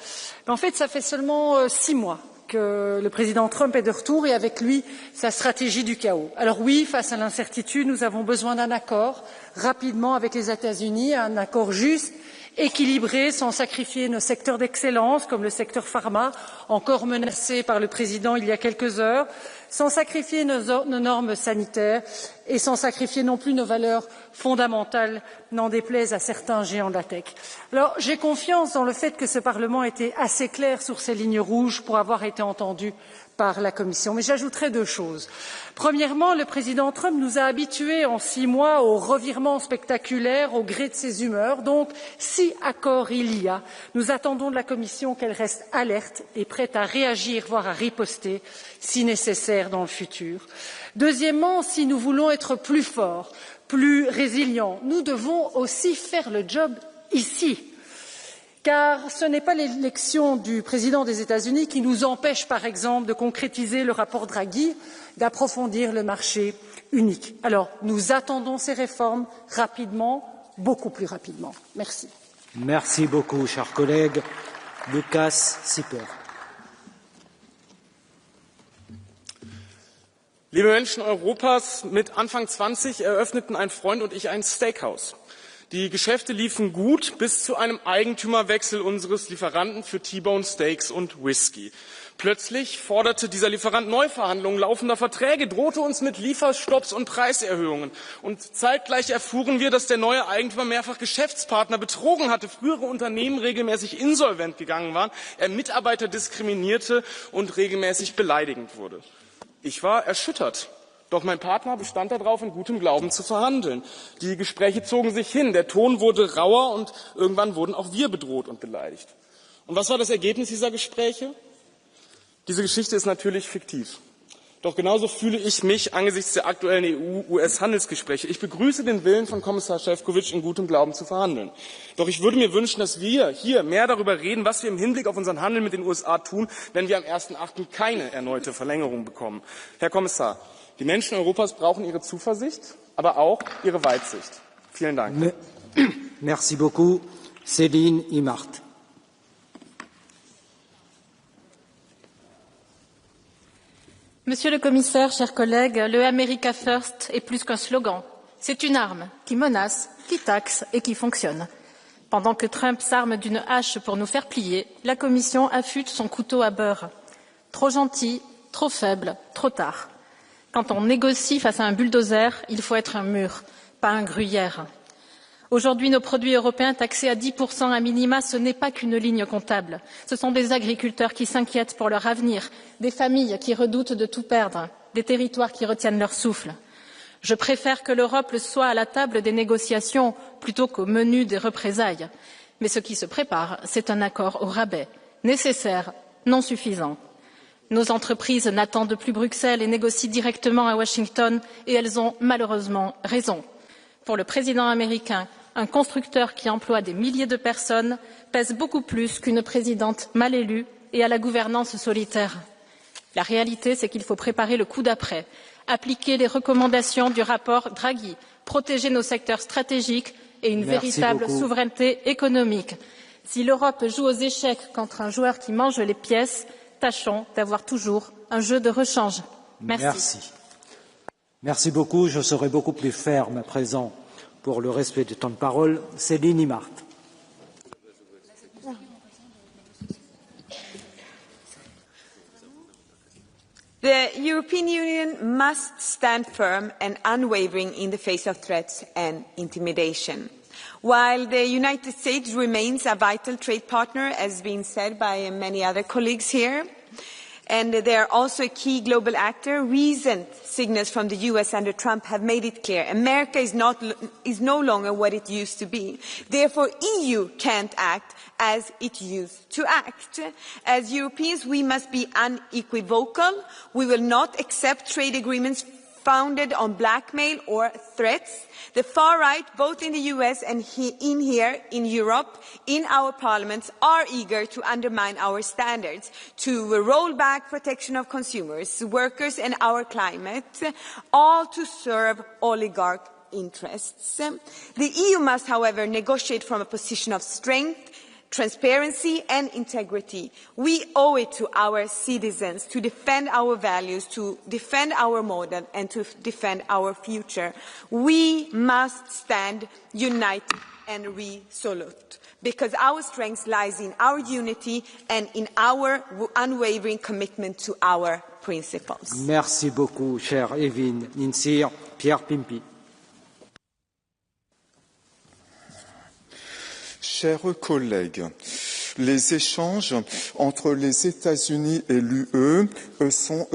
mais en fait, ça fait seulement 6 mois que le président Trump est de retour et avec lui, sa stratégie du chaos. Alors oui, face à l'incertitude, nous avons besoin d'un accord rapidement avec les États-Unis, un accord juste, équilibré, sans sacrifier nos secteurs d'excellence, comme le secteur pharma, encore menacé par le président il y a quelques heures, sans sacrifier nos normes sanitaires et sans sacrifier non plus nos valeurs fondamentales, n'en déplaise à certains géants de la tech. Alors, j'ai confiance dans le fait que ce Parlement était assez clair sur ces lignes rouges pour avoir été entendu par la Commission. Mais j'ajouterai 2 choses. Premièrement, le président Trump nous a habitués en 6 mois aux revirements spectaculaires au gré de ses humeurs. Donc, si accord il y a, nous attendons de la Commission qu'elle reste alerte et prête à réagir, voire à riposter, si nécessaire dans le futur. Deuxièmement, si nous voulons être plus forts, plus résilients. Nous devons aussi faire le job ici. Car ce n'est pas l'élection du président des États-Unis qui nous empêche, par exemple, de concrétiser le rapport Draghi, d'approfondir le marché unique. Alors, nous attendons ces réformes rapidement, beaucoup plus rapidement. Merci. Merci beaucoup, cher collègue. Lukas Sieper. Liebe Menschen Europas, mit Anfang 20 eröffneten ein Freund und ich ein Steakhouse. Die Geschäfte liefen gut bis zu einem Eigentümerwechsel unseres Lieferanten für T-Bone Steaks und Whisky. Plötzlich forderte dieser Lieferant Neuverhandlungen laufender Verträge, drohte uns mit Lieferstopps und Preiserhöhungen. Und zeitgleich erfuhren wir, dass der neue Eigentümer mehrfach Geschäftspartner betrogen hatte, frühere Unternehmen regelmäßig insolvent gegangen waren, er Mitarbeiter diskriminierte und regelmäßig beleidigend wurde. Ich war erschüttert. Doch mein Partner bestand darauf, in gutem Glauben zu verhandeln. Die Gespräche zogen sich hin, der Ton wurde rauer und irgendwann wurden auch wir bedroht und beleidigt. Und was war das Ergebnis dieser Gespräche? Diese Geschichte ist natürlich fiktiv. Doch genauso fühle ich mich angesichts der aktuellen EU-US-Handelsgespräche. Ich begrüße den Willen von Kommissar Sefcovic, in gutem Glauben zu verhandeln. Doch ich würde mir wünschen, dass wir hier mehr darüber reden, was wir im Hinblick auf unseren Handel mit den USA tun, wenn wir am 1.8. keine erneute Verlängerung bekommen. Herr Kommissar, die Menschen Europas brauchen Ihre Zuversicht, aber auch Ihre Weitsicht. Vielen Dank. Merci beaucoup. Céline Imart. Monsieur le Commissaire, chers collègues, le America First est plus qu'un slogan. C'est une arme qui menace, qui taxe et qui fonctionne. Pendant que Trump s'arme d'une hache pour nous faire plier, la Commission affûte son couteau à beurre. Trop gentil, trop faible, trop tard. Quand on négocie face à un bulldozer, il faut être un mur, pas un gruyère. Aujourd'hui, nos produits européens taxés à 10% à minima, ce n'est pas qu'une ligne comptable. Ce sont des agriculteurs qui s'inquiètent pour leur avenir, des familles qui redoutent de tout perdre, des territoires qui retiennent leur souffle. Je préfère que l'Europe soit à la table des négociations plutôt qu'au menu des représailles. Mais ce qui se prépare, c'est un accord au rabais, nécessaire, non suffisant. Nos entreprises n'attendent plus Bruxelles et négocient directement à Washington, et elles ont malheureusement raison. Pour le président américain, un constructeur qui emploie des milliers de personnes pèse beaucoup plus qu'une présidente mal élue et à la gouvernance solitaire. La réalité, c'est qu'il faut préparer le coup d'après, appliquer les recommandations du rapport Draghi, protéger nos secteurs stratégiques et une véritable souveraineté économique. Si l'Europe joue aux échecs contre un joueur qui mange les pièces, tâchons d'avoir toujours un jeu de rechange. Merci. Merci beaucoup. Je serai beaucoup plus ferme à présent pour le respect du temps de parole. Céline Imart. The European Union must stand firm and unwavering in the face of threats and intimidation. While the United States remains a vital trade partner, as has been said by many other colleagues here, and they are also a key global actor, recent signals from the US under Trump have made it clear America is no longer what it used to be. Therefore, EU can't act as it used to act. As Europeans, we must be unequivocal. We will not accept trade agreements founded on blackmail or threats. The far right, both in the US and here in Europe, in our parliaments, are eager to undermine our standards, to roll back protection of consumers, workers and our climate, all to serve oligarch interests. The EU must, however, negotiate from a position of strength, transparency and integrity. We owe it to our citizens to defend our values, to defend our model and to defend our future. We must stand united and resolute, because our strength lies in our unity and in our unwavering commitment to our principles. Merci beaucoup, cher Evelyne Ninsir. Pierre Pimpi. Chers collègues, les échanges entre les États-Unis et l'UE sont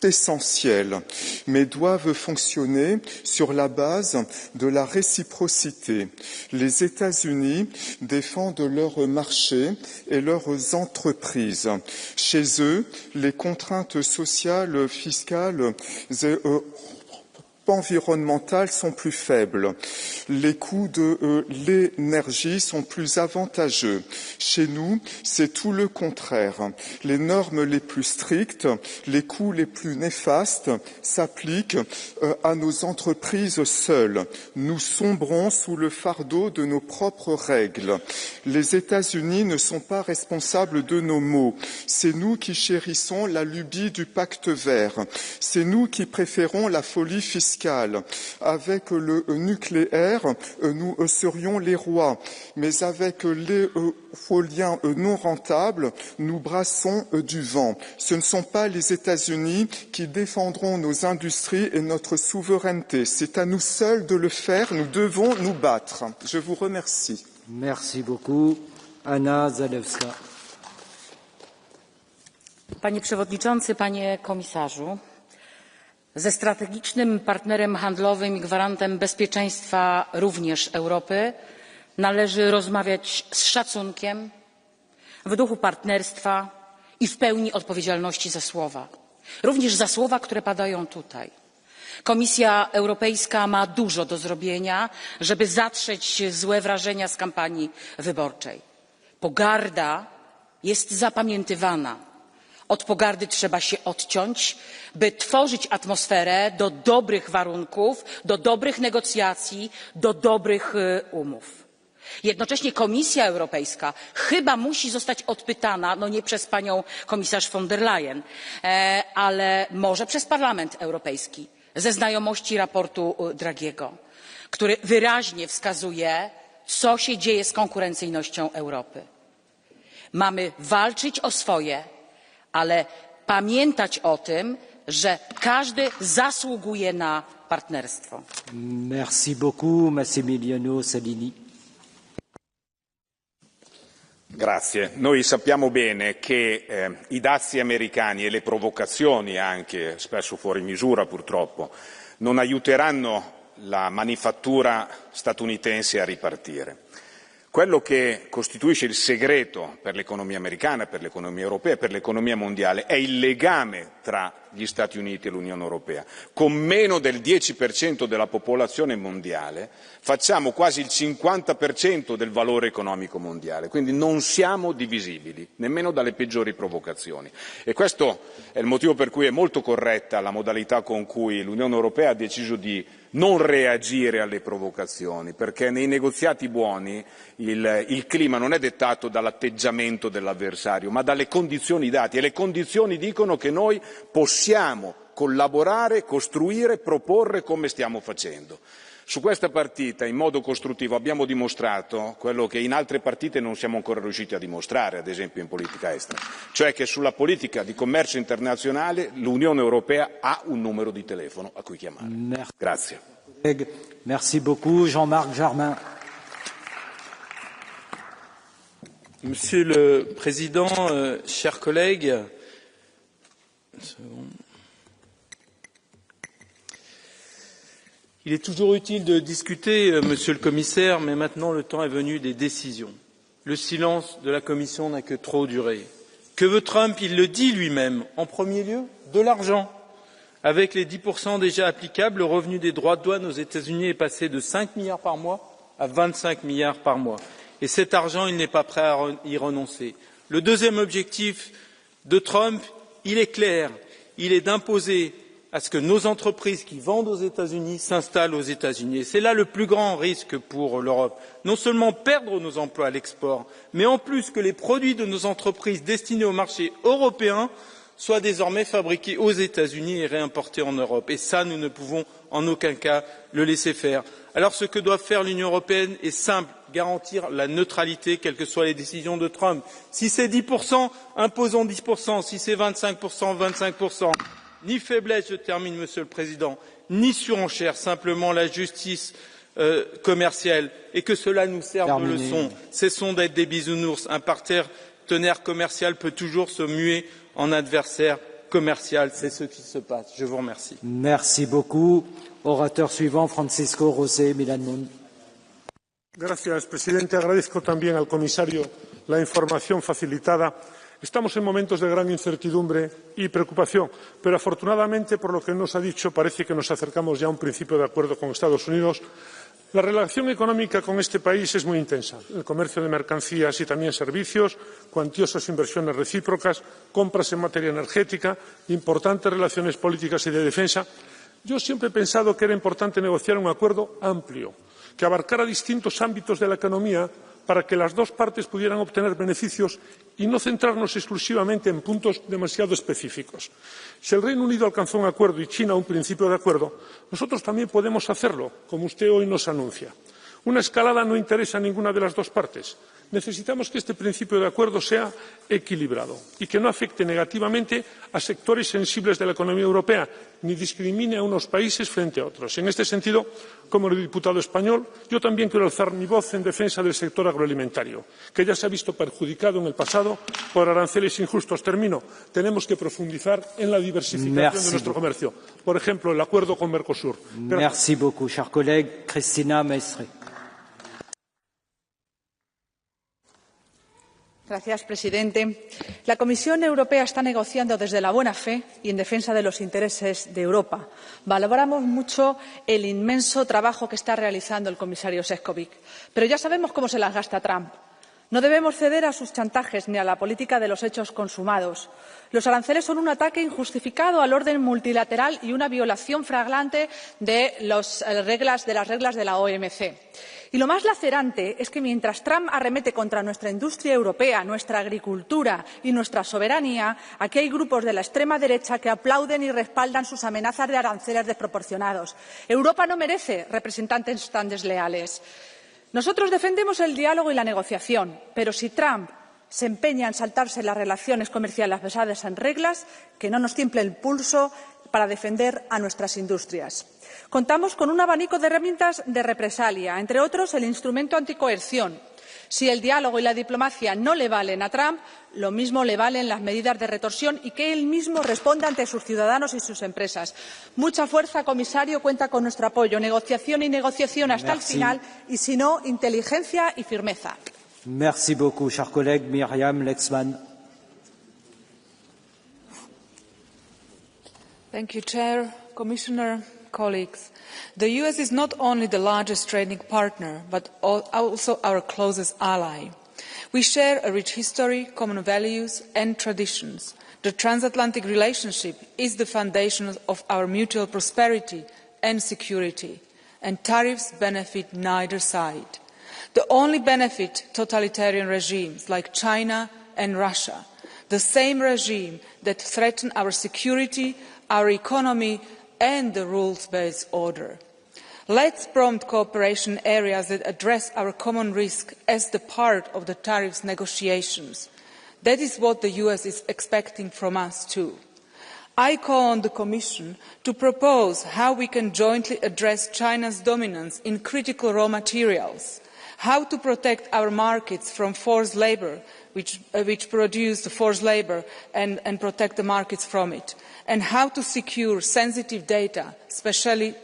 essentiels, mais doivent fonctionner sur la base de la réciprocité. Les États-Unis défendent leurs marchés et leurs entreprises. Chez eux, les contraintes sociales, fiscales et environnementales sont plus faibles. Les coûts de l'énergie sont plus avantageux. Chez nous, c'est tout le contraire. Les normes les plus strictes, les coûts les plus néfastes s'appliquent à nos entreprises seules. Nous sombrons sous le fardeau de nos propres règles. Les États-Unis ne sont pas responsables de nos maux. C'est nous qui chérissons la lubie du pacte vert. C'est nous qui préférons la folie fiscale. Avec le nucléaire, nous serions les rois. Mais avec l'éolien non rentable, nous brassons du vent. Ce ne sont pas les États-Unis qui défendront nos industries et notre souveraineté. C'est à nous seuls de le faire. Nous devons nous battre. Je vous remercie. Merci beaucoup. Anna Zalewska. Panie Przewodniczący, Panie Komisarzu, ze strategicznym partnerem handlowym i gwarantem bezpieczeństwa również Europy należy rozmawiać z szacunkiem, w duchu partnerstwa i w pełni odpowiedzialności za słowa. Również za słowa, które padają tutaj. Komisja Europejska ma dużo do zrobienia, żeby zatrzeć złe wrażenia z kampanii wyborczej. Pogarda jest zapamiętywana. Od pogardy trzeba się odciąć, by tworzyć atmosferę do dobrych warunków, do dobrych negocjacji, do dobrych umów. Jednocześnie Komisja Europejska chyba musi zostać odpytana, no nie przez panią komisarz von der Leyen, ale może przez Parlament Europejski, ze znajomości raportu Draghiego, który wyraźnie wskazuje, co się dzieje z konkurencyjnością Europy. Mamy walczyć o swoje, ale pamiętać o tym, że każdy zasługuje na partnerstwo. Merci beaucoup, Massimiliano Salini. Grazie. Noi sappiamo bene che i dazi americani e le provocazioni, anche spesso fuori misura purtroppo, non aiuteranno la manifattura statunitense a ripartire. Quello che costituisce il segreto per l'economia americana, per l'economia europea, per l'economia mondiale è il legame tra gli Stati Uniti e l'Unione Europea. Con meno del 10% della popolazione mondiale facciamo quasi il 50% del valore economico mondiale, quindi non siamo divisibili, nemmeno dalle peggiori provocazioni. E questo è il motivo per cui è molto corretta la modalità con cui l'Unione Europea ha deciso di non reagire alle provocazioni, perché nei negoziati buoni il clima non è dettato dall'atteggiamento dell'avversario, ma dalle condizioni date, e le condizioni dicono che noi possiamo collaborare, costruire, proporre come stiamo facendo. Su questa partita, in modo costruttivo, abbiamo dimostrato quello che in altre partite non siamo ancora riusciti a dimostrare, ad esempio in politica estera, cioè che sulla politica di commercio internazionale l'Unione Europea ha un numero di telefono a cui chiamare. Grazie. Merci beaucoup, Jean-Marc Jarmin. Monsieur le Président, chers collègues, il est toujours utile de discuter, Monsieur le Commissaire, mais maintenant le temps est venu des décisions. Le silence de la Commission n'a que trop duré. Que veut Trump? Il le dit lui-même. En premier lieu, de l'argent. Avec les 10% déjà applicables, le revenu des droits de douane aux États-Unis est passé de 5 milliards par mois à 25 milliards par mois. Et cet argent, il n'est pas prêt à y renoncer. Le deuxième objectif de Trump, il est clair. Il est d'imposer à ce que nos entreprises qui vendent aux États-Unis s'installent aux États-Unis. Et c'est là le plus grand risque pour l'Europe. Non seulement perdre nos emplois à l'export, mais en plus que les produits de nos entreprises destinés au marché européen soient désormais fabriqués aux États-Unis et réimportés en Europe. Et ça, nous ne pouvons en aucun cas le laisser faire. Alors ce que doit faire l'Union européenne est simple, garantir la neutralité, quelles que soient les décisions de Trump. Si c'est 10%, imposons 10%. Si c'est 25%, 25%. Ni faiblesse, je termine, Monsieur le Président, ni surenchère, simplement la justice commerciale, et que cela nous serve de leçon. Cessons d'être des bisounours. Un partenaire commercial peut toujours se muer en adversaire commercial. C'est ce qui se passe. Je vous remercie. Merci beaucoup. Orateur suivant, Francisco José Milán Mon. Gracias, presidente. Agradezco también al comisario la información facilitada. Estamos en momentos de gran incertidumbre y preocupación, pero afortunadamente, por lo que nos ha dicho, parece que nos acercamos ya a un principio de acuerdo con Estados Unidos. La relación económica con este país es muy intensa. El comercio de mercancías y también servicios, cuantiosas inversiones recíprocas, compras en materia energética, importantes relaciones políticas y de defensa. Yo siempre he pensado que era importante negociar un acuerdo amplio, que abarcara distintos ámbitos de la economía para que las dos partes pudieran obtener beneficios y no centrarnos exclusivamente en puntos demasiado específicos. Si el Reino Unido alcanzó un acuerdo y China un principio de acuerdo, nosotros también podemos hacerlo, como usted hoy nos anuncia. Una escalada no interesa a ninguna de las dos partes. Necesitamos que este principio de acuerdo sea equilibrado y que no afecte negativamente a sectores sensibles de la economía europea, ni discrimine a unos países frente a otros. En este sentido, como diputado español, yo también quiero alzar mi voz en defensa del sector agroalimentario, que ya se ha visto perjudicado en el pasado por aranceles injustos. Termino. Tenemos que profundizar en la diversificación de nuestro comercio. Por ejemplo, el acuerdo con Mercosur. Merci beaucoup, cher collègue. Cristina Maestre. Señor presidente, la Comisión Europea está negociando desde la buena fe y en defensa de los intereses de Europa. Valoramos mucho el inmenso trabajo que está realizando el comisario Sefcovic, pero ya sabemos cómo se las gasta Trump. No debemos ceder a sus chantajes ni a la política de los hechos consumados. Los aranceles son un ataque injustificado al orden multilateral y una violación flagrante de las reglas de la OMC. Y lo más lacerante es que mientras Trump arremete contra nuestra industria europea, nuestra agricultura y nuestra soberanía, aquí hay grupos de la extrema derecha que aplauden y respaldan sus amenazas de aranceles desproporcionados. Europa no merece representantes tan desleales. Nosotros defendemos el diálogo y la negociación, pero si Trump se empeña en saltarse las relaciones comerciales basadas en reglas, que no nos tiemble el pulso para defender a nuestras industrias. Contamos con un abanico de herramientas de represalia, entre otros el instrumento anticoerción. Si el diálogo y la diplomacia no le valen a Trump, lo mismo le valen las medidas de retorsión y que él mismo responda ante sus ciudadanos y sus empresas. Mucha fuerza, comisario, cuenta con nuestro apoyo. Negociación y negociación hasta el final y, si no, inteligencia y firmeza. Merci beaucoup, cher collègue. Myriam Lexman. Thank you, Chair, Commissioner, colleagues. The US is not only the largest trading partner, but also our closest ally. We share a rich history, common values and traditions. The transatlantic relationship is the foundation of our mutual prosperity and security, and tariffs benefit neither side. The only benefit totalitarian regimes like China and Russia, the same regime that threaten our security, our economy and the rules-based order. Let's prompt cooperation in areas that address our common risk as the part of the tariffs negotiations. That is what the US is expecting from us too. I call on the Commission to propose how we can jointly address China's dominance in critical raw materials, how to protect our markets from forced labour, which produce the forced labour, and protect the markets from it, and how to secure sensitive data, especially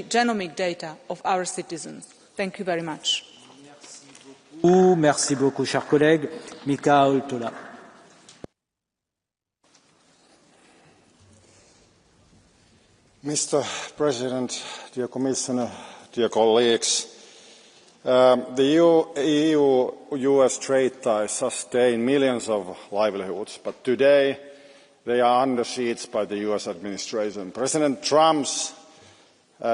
genomic data of our citizens. Thank you very much. Merci beaucoup, cher collègue. Mikael Tola. Mr. President, dear Commissioner, dear colleagues, the EU-US trade ties sustain millions of livelihoods, but today they are under siege by the US administration. President Trump's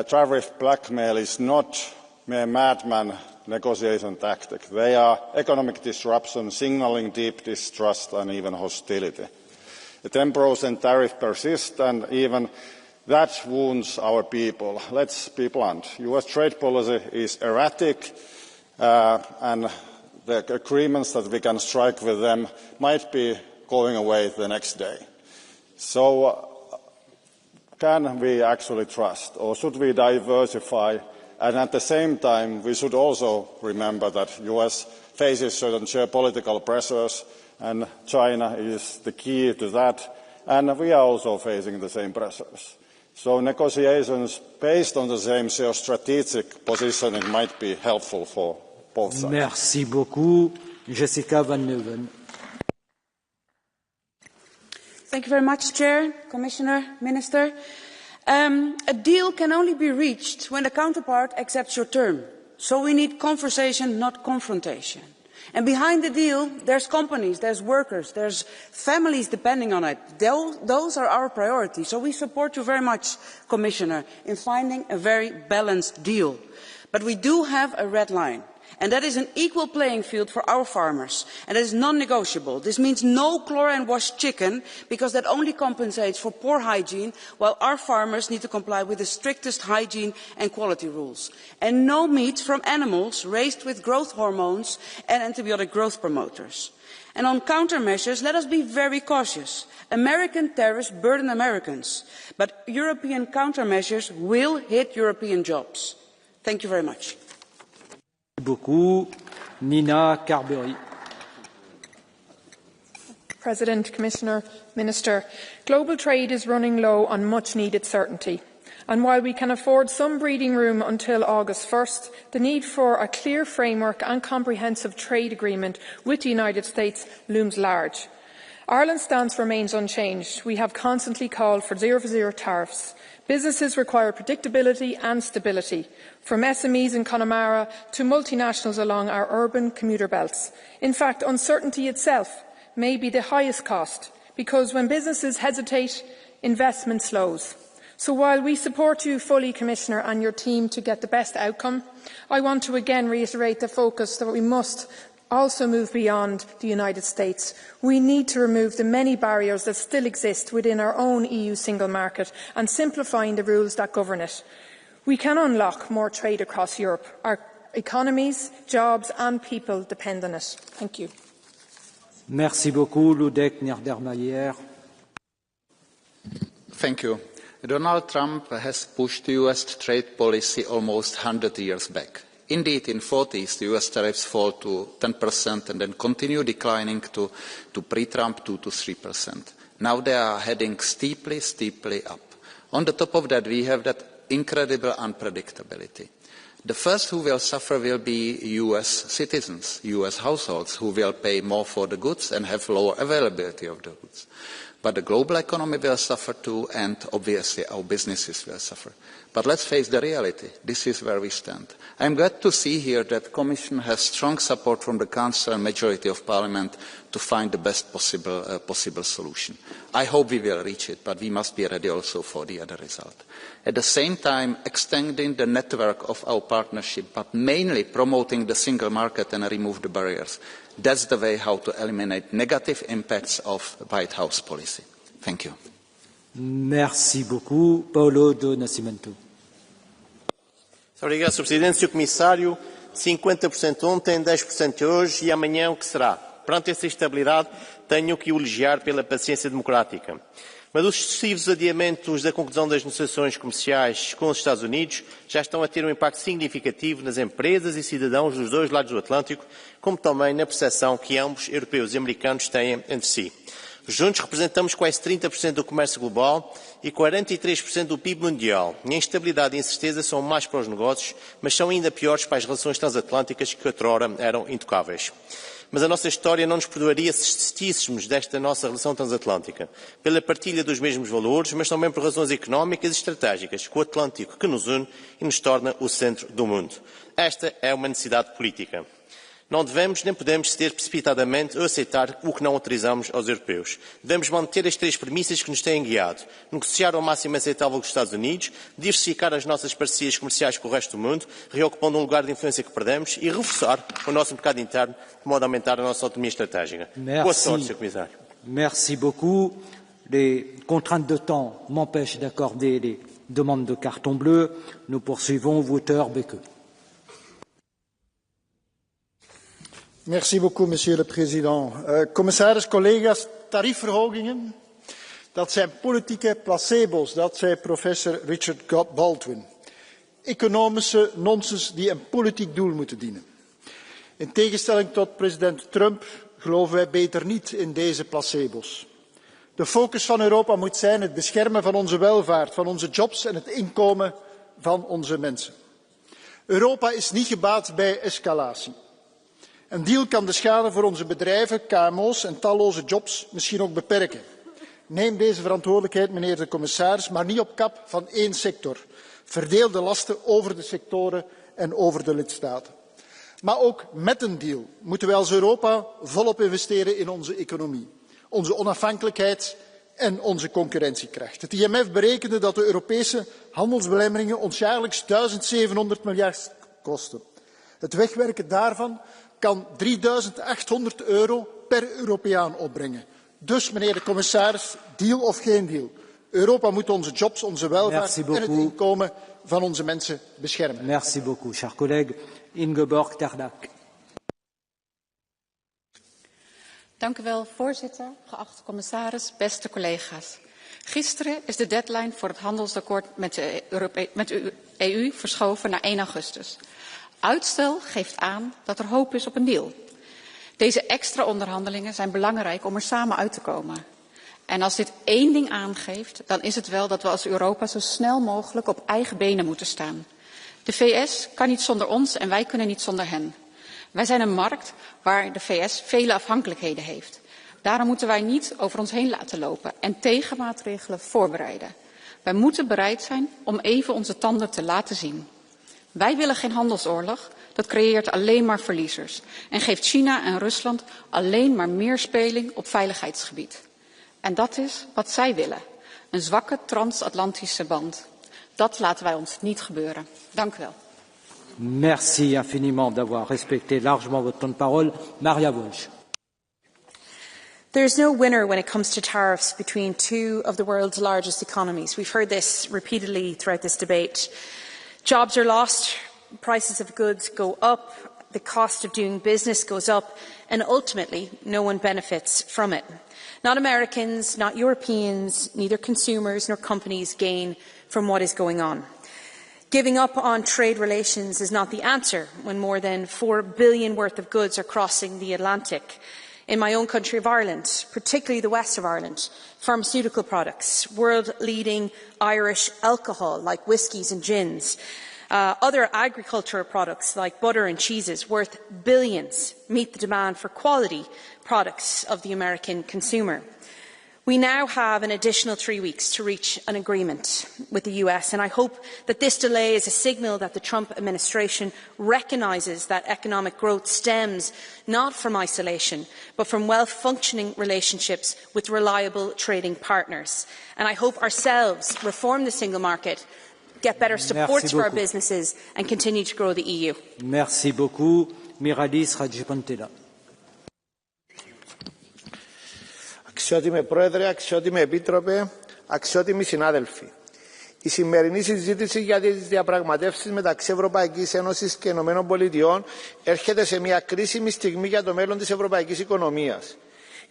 tariff blackmail is not mere madman negotiation tactic. They are economic disruption, signalling deep distrust and even hostility. The 10% tariff persists, and even that wounds our people. Let's be blunt. US trade policy is erratic, and the agreements that we can strike with them might be going away the next day. So can we actually trust, or should we diversify? And at the same time, we should also remember that the US faces certain geopolitical pressures, and China is the key to that, and we are also facing the same pressures. So negotiations based on the same geostrategic positioning might be helpful for both sides. Merci beaucoup. Jessica Van Neuven. Thank you very much, Chair, Commissioner, Minister. A deal can only be reached when the counterpart accepts your term. So we need conversation, not confrontation. And behind the deal, there's companies, there's workers, there's families depending on it. Those are our priorities. So we support you very much, Commissioner, in finding a very balanced deal. But we do have a red line. And that is an equal playing field for our farmers. And that is non-negotiable. This means no chlorine-washed chicken, because that only compensates for poor hygiene, while our farmers need to comply with the strictest hygiene and quality rules. And no meat from animals raised with growth hormones and antibiotic growth promoters. And on countermeasures, let us be very cautious. American tariffs burden Americans, but European countermeasures will hit European jobs. Thank you very much. Nina Carberry. President, Commissioner, Minister, global trade is running low on much needed certainty. And while we can afford some breathing room until August 1st, the need for a clear framework and comprehensive trade agreement with the United States looms large. Ireland's stance remains unchanged. We have constantly called for zero tariffs. Businesses require predictability and stability, from SMEs in Connemara to multinationals along our urban commuter belts. In fact, uncertainty itself may be the highest cost, because when businesses hesitate, investment slows. So while we support you fully, Commissioner, and your team to get the best outcome, I want to again reiterate the focus that we must also move beyond the United States. We need to remove the many barriers that still exist within our own EU single market and simplifying the rules that govern it. We can unlock more trade across Europe. Our economies, jobs and people depend on it. Thank you. Merci beaucoup, Ludek Niedermayer. Thank you. Donald Trump has pushed US trade policy almost 100 years back. Indeed, in the 40s, the US tariffs fall to 10% and then continue declining to pre-Trump 2 to 3%. Now they are heading steeply up. On the top of that, we have that incredible unpredictability. The first who will suffer will be US citizens, US households, who will pay more for the goods and have lower availability of the goods. But the global economy will suffer too, and obviously our businesses will suffer. But let's face the reality. This is where we stand. I am glad to see here that the Commission has strong support from the Council and majority of Parliament to find the best possible solution. I hope we will reach it, but we must be ready also for the other result. At the same time, extending the network of our partnership, but mainly promoting the single market and remove the barriers. That's the way how to eliminate negative impacts of White House policy. Thank you. Merci beaucoup. Paulo do Nascimento. Obrigado, Sr. Presidente. Sr. Comissário, 50% ontem, 10% hoje e amanhã o que será? Perante essa instabilidade, tenho que elogiar pela paciência democrática. Mas os sucessivos adiamentos da conclusão das negociações comerciais com os Estados Unidos já estão a ter um impacto significativo nas empresas e cidadãos dos dois lados do Atlântico, como também na percepção que ambos, europeus e americanos, têm entre si. Juntos representamos quase 30% do comércio global e 43% do PIB mundial. E a instabilidade e a incerteza são más para os negócios, mas são ainda piores para as relações transatlânticas que outrora eram intocáveis. Mas a nossa história não nos perdoaria se desistíssemos desta nossa relação transatlântica, pela partilha dos mesmos valores, mas também por razões económicas e estratégicas, com o Atlântico que nos une e nos torna o centro do mundo. Esta é uma necessidade política. Não devemos nem podemos ceder precipitadamente ou aceitar o que não autorizamos aos europeus. Devemos manter as três premissas que nos têm guiado. Negociar ao máximo aceitável com os Estados Unidos, diversificar as nossas parcerias comerciais com o resto do mundo, reocupando um lugar de influência que perdemos e reforçar o nosso mercado interno, de modo a aumentar a nossa autonomia estratégica. Boa sorte, Sr. Comissário. Merci beaucoup. Les contraintes de temps m'empêchent d'accorder les demandes de carton bleu. Nous poursuivons. Wouter Beke. Merci beaucoup, Monsieur le Président. Commissaris, collega's, tariefverhogingen, dat zijn politieke placebo's, dat zei professor Richard Baldwin. Economische nonsens die een politiek doel moeten dienen. In tegenstelling tot president Trump geloven wij beter niet in deze placebo's. De focus van Europa moet zijn het beschermen van onze welvaart, van onze jobs en het inkomen van onze mensen. Europa is niet gebaat bij escalatie. Een deal kan de schade voor onze bedrijven, KMO's en talloze jobs misschien ook beperken. Neem deze verantwoordelijkheid, meneer de commissaris, maar niet op kap van één sector. Verdeel de lasten over de sectoren en over de lidstaten. Maar ook met een deal moeten wij als Europa volop investeren in onze economie, onze onafhankelijkheid en onze concurrentiekracht. Het IMF berekende dat de Europese handelsbelemmeringen ons jaarlijks 1700 miljard kosten. Het wegwerken daarvan kan €3.800 per Europeaan opbrengen. Dus, meneer de commissaris, deal of geen deal. Europa moet onze jobs, onze welvaart en het inkomen van onze mensen beschermen. Merci beaucoup, cher collègue. Ingeborg Terdak. Dank u wel, voorzitter, geachte commissaris, beste collega's. Gisteren is de deadline voor het handelsakkoord met de EU verschoven naar 1 augustus. Uitstel geeft aan dat er hoop is op een deal. Deze extra onderhandelingen zijn belangrijk om er samen uit te komen. En als dit één ding aangeeft, dan is het wel dat we als Europa zo snel mogelijk op eigen benen moeten staan. De VS kan niet zonder ons en wij kunnen niet zonder hen. Wij zijn een markt waar de VS vele afhankelijkheden heeft. Daarom moeten wij niet over ons heen laten lopen en tegenmaatregelen voorbereiden. Wij moeten bereid zijn om even onze tanden te laten zien. Wij willen geen handelsoorlog, dat creëert alleen maar verliezers en geeft China en Rusland alleen maar meer speling op veiligheidsgebied. En dat is wat zij willen, een zwakke transatlantische band. Dat laten wij ons niet gebeuren. Dank u wel. Merci infiniment d'avoir respecté largement votre temps de parole. Maria Walsh. There is no winner when it comes to tariffs between two of the world's largest economies. We've heard this repeatedly throughout this debate. Jobs are lost, prices of goods go up, the cost of doing business goes up, and ultimately no one benefits from it. Not Americans, not Europeans, neither consumers nor companies gain from what is going on. Giving up on trade relations is not the answer when more than $4 billion worth of goods are crossing the Atlantic. In my own country of Ireland, particularly the west of Ireland, pharmaceutical products, world-leading Irish alcohol like whiskies and gins, other agricultural products like butter and cheeses worth billions meet the demand for quality products of the American consumer. We now have an additional 3 weeks to reach an agreement with the US, and I hope that this delay is a signal that the Trump administration recognises that economic growth stems not from isolation, but from well-functioning relationships with reliable trading partners. And I hope ourselves reform the single market, get better supports for our businesses, and continue to grow the EU. Merci beaucoup. Miralis Rajapantela. Αξιότιμε Πρόεδρε, αξιότιμε Επίτροπε, αξιότιμοι συνάδελφοι. Η σημερινή συζήτηση για τις διαπραγματεύσεις μεταξύ Ευρωπαϊκής Ένωσης και Ηνωμένων Πολιτειών έρχεται σε μια κρίσιμη στιγμή για το μέλλον της ευρωπαϊκής οικονομίας.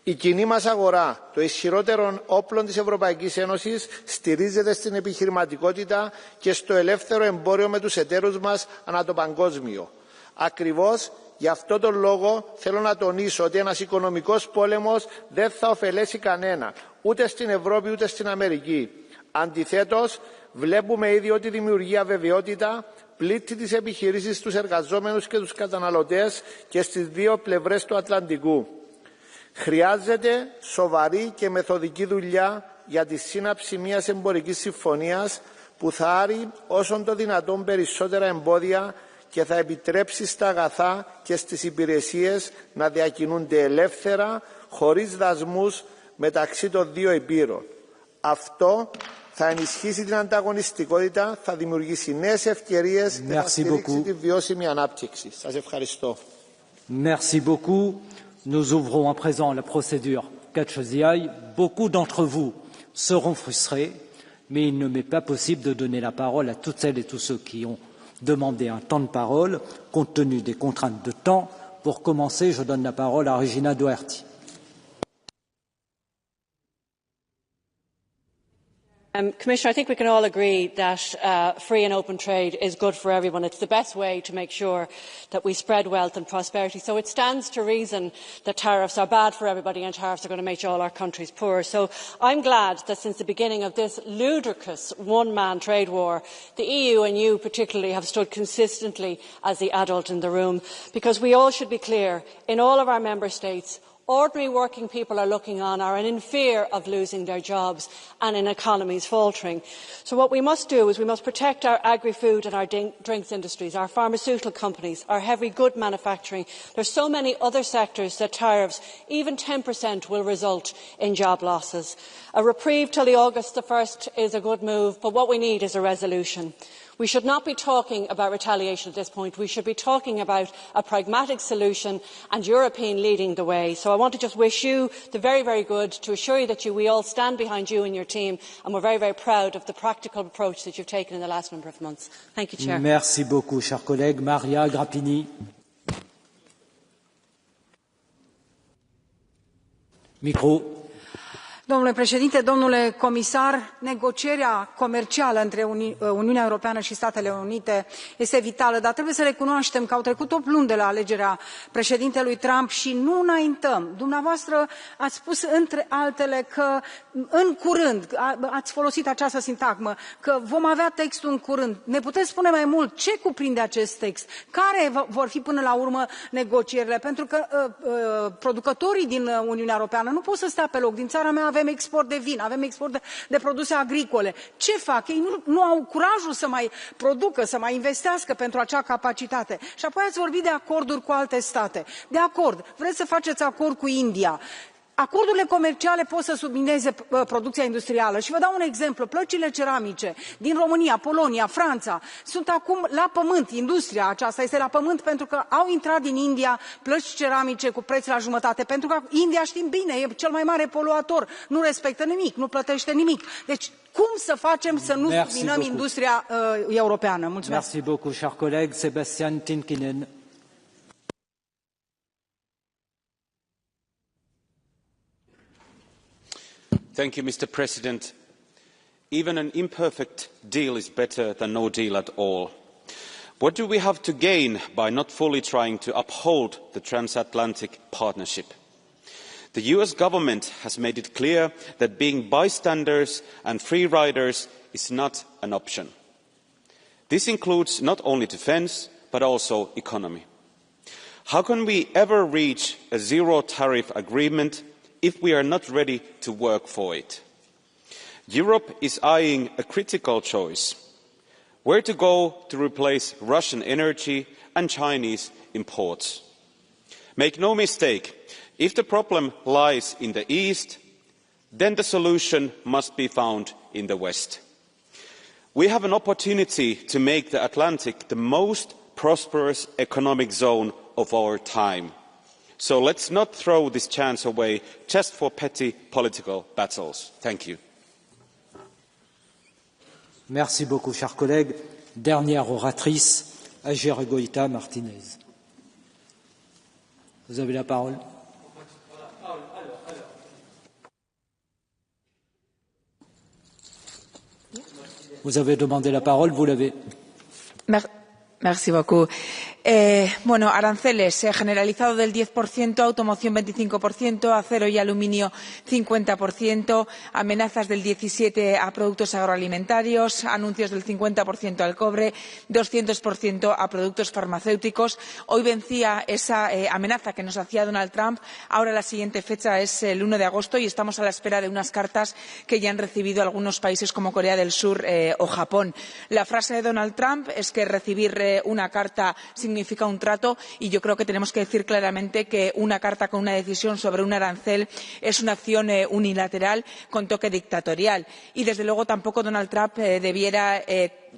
Η κοινή μας αγορά, το ισχυρότερο όπλο της Ευρωπαϊκής Ένωσης, στηρίζεται στην επιχειρηματικότητα και στο ελεύθερο εμπόριο με τους εταίρους μας ανά το παγκόσμιο. Ακριβώς γι' αυτό τον λόγο θέλω να τονίσω ότι ένας οικονομικός πόλεμος δεν θα ωφελέσει κανένα, ούτε στην Ευρώπη ούτε στην Αμερική. Αντιθέτως, βλέπουμε ήδη ότι δημιουργεί αβεβαιότητα, πλήττει τις επιχειρήσεις, τους εργαζόμενους και τους καταναλωτές και στις δύο πλευρές του Ατλαντικού. Χρειάζεται σοβαρή και μεθοδική δουλειά για τη σύναψη μιας εμπορικής συμφωνίας που θα άρει όσον το δυνατόν περισσότερα εμπόδια και θα επιτρέψει στα αγαθά και στις υπηρεσίες να διακινούνται ελεύθερα, χωρίς δασμούς μεταξύ των δύο υπήρων. Αυτό θα ενισχύσει την ανταγωνιστικότητα, θα δημιουργήσει νέες ευκαιρίες και θα στηρίξει τη βιώσιμη ανάπτυξη. Σας ευχαριστώ. Merci beaucoup. Nous ouvrons à présent la procédure catch the eye. Beaucoup d'entre vous seront frustrés, mais il ne m'est pas possible de donner la parole à toutes celles et tous ceux qui ont demandé un temps de parole, compte tenu des contraintes de temps. Pour commencer, je donne la parole à Regina Doherty. Commissioner, I think we can all agree that free and open trade is good for everyone. It's the best way to make sure that we spread wealth and prosperity. So it stands to reason that tariffs are bad for everybody and tariffs are going to make all our countries poor. So I'm glad that since the beginning of this ludicrous one-man trade war, the EU and you particularly have stood consistently as the adult in the room, because we all should be clear, in all of our member states, Ordinary working people are looking on, are in fear of losing their jobs and in economies faltering. So what we must do is we must protect our agri-food and our drinks industries, our pharmaceutical companies, our heavy good manufacturing. There are so many other sectors that tariffs, even 10%, will result in job losses. A reprieve till the August the 1st is a good move, but what we need is a resolution. We should not be talking about retaliation at this point. We should be talking about a pragmatic solution and European leading the way. So I want to just wish you the very, very good, to assure you that we all stand behind you and your team, and we're very, very proud of the practical approach that you've taken in the last number of months. Thank you, Chair. Merci beaucoup, cher collègue. Maria Grappini. Micro. Domnule președinte, domnule comisar, negocierea comercială între Uniunea Europeană și Statele Unite este vitală, dar trebuie să recunoaștem că au trecut 8 luni de la alegerea președintelui Trump și nu înaintăm. Dumneavoastră ați spus, între altele, că în curând, ați folosit această sintagmă, că vom avea textul în curând. Ne puteți spune mai mult ce cuprinde acest text? Care vor fi până la urmă negocierile? Pentru că producătorii din Uniunea Europeană nu pot să stea pe loc. Din țara mea avem export de vin, avem export de produse agricole. Ce fac? Ei nu au curajul să mai producă, să mai investească pentru acea capacitate. Și apoi ați vorbit de acorduri cu alte state. De acord, vreți să faceți acord cu India. Acordurile comerciale pot să submineze producția industrială și vă dau un exemplu. Plăcile ceramice din România, Polonia, Franța sunt acum la pământ. Industria aceasta este la pământ pentru că au intrat din India plăci ceramice cu preț la jumătate. Pentru că India, știm bine, e cel mai mare poluator. Nu respectă nimic, nu plătește nimic. Deci cum să facem să nu subminăm industria europeană? Mulțumesc. Merci beaucoup, cher collègue. Sebastian Tinkinen. Mr President. Even an imperfect deal is better than no deal at all. What do we have to gain by not fully trying to uphold the transatlantic partnership? The US government has made it clear that being bystanders and free riders is not an option. This includes not only defence, but also economy. How can we ever reach a zero-tariff agreement if we are not ready to work for it? Europe is eyeing a critical choice: where to go to replace Russian energy and Chinese imports. Make no mistake, if the problem lies in the East, then the solution must be found in the West. We have an opportunity to make the Atlantic the most prosperous economic zone of our time. So let's not throw this chance away just for petty political battles. Thank you. Merci beaucoup, cher collègue. Dernière oratrice, Aguirre Goïta Martinez. Vous avez la parole. Vous avez demandé la parole, vous l'avez. Merci beaucoup. Bueno, aranceles generalizado del 10%, automoción 25%, acero y aluminio 50%, amenazas del 17% a productos agroalimentarios, anuncios del 50% al cobre, 200% a productos farmacéuticos. Hoy vencía esa amenaza que nos hacía Donald Trump. Ahora la siguiente fecha es el 1 de agosto y estamos a la espera de unas cartas que ya han recibido algunos países como Corea del Sur o Japón. La frase de Donald Trump es que recibir una carta significa un trato, y yo creo que tenemos que decir claramente que una carta con una decisión sobre un arancel es una acción unilateral con toque dictatorial, y desde luego tampoco Donald Trump debiera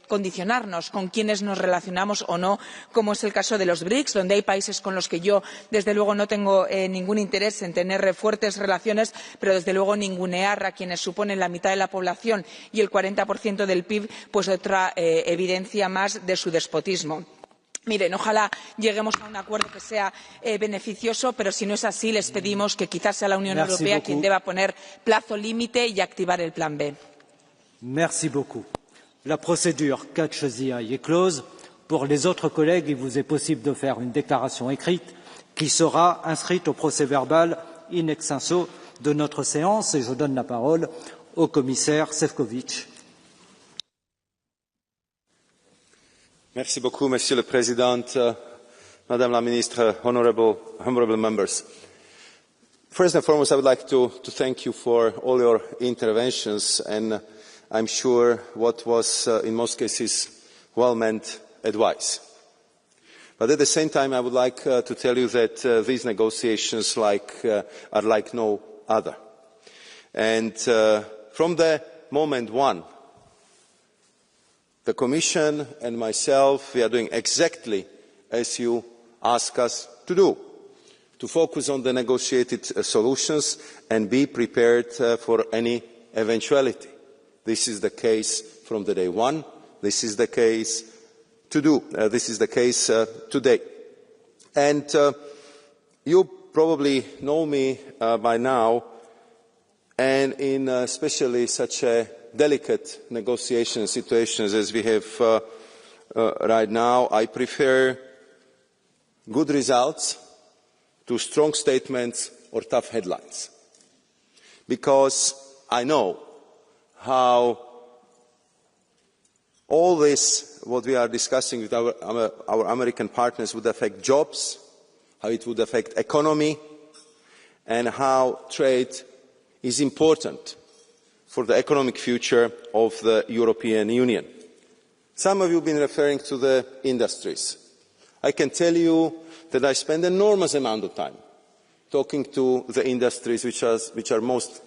condicionarnos con quiénes nos relacionamos o no, como es el caso de los BRICS, donde hay países con los que yo desde luego no tengo ningún interés en tener fuertes relaciones, pero desde luego ningunear a quienes suponen la mitad de la población y el 40% del PIB, pues otra evidencia más de su despotismo. Miren, ojalá lleguemos a un acuerdo que sea beneficioso, pero si no es así, les pedimos que quizás sea la Unión Europea quien deba poner plazo límite y activar el plan B. Merci beaucoup. La procédure catch the eye est close. Pour les autres collègues, il vous est possible de faire une déclaration écrite qui sera inscrite au procès-verbal in extenso de notre séance. Et je donne la parole au commissaire Sefcovic. Merci beaucoup, Monsieur le Président, Madame la Ministre, honourable members. First and foremost, I would like to thank you for all your interventions, and I'm sure what was, in most cases, well-meant advice. But at the same time, I would like to tell you that these negotiations are like no other. And from the moment one, the Commission and myself, we are doing exactly as you ask us to do, to focus on the negotiated solutions and be prepared for any eventuality. This is the case from the day one. This is the case today. And you probably know me by now, and in especially such a delicate negotiation situations as we have right now, I prefer good results to strong statements or tough headlines, because I know how all this, what we are discussing with our American partners, would affect jobs, how it would affect economy, and how trade is important for the economic future of the European Union. Some of you have been referring to the industries. I can tell you that I spend an enormous amount of time talking to the industries which are most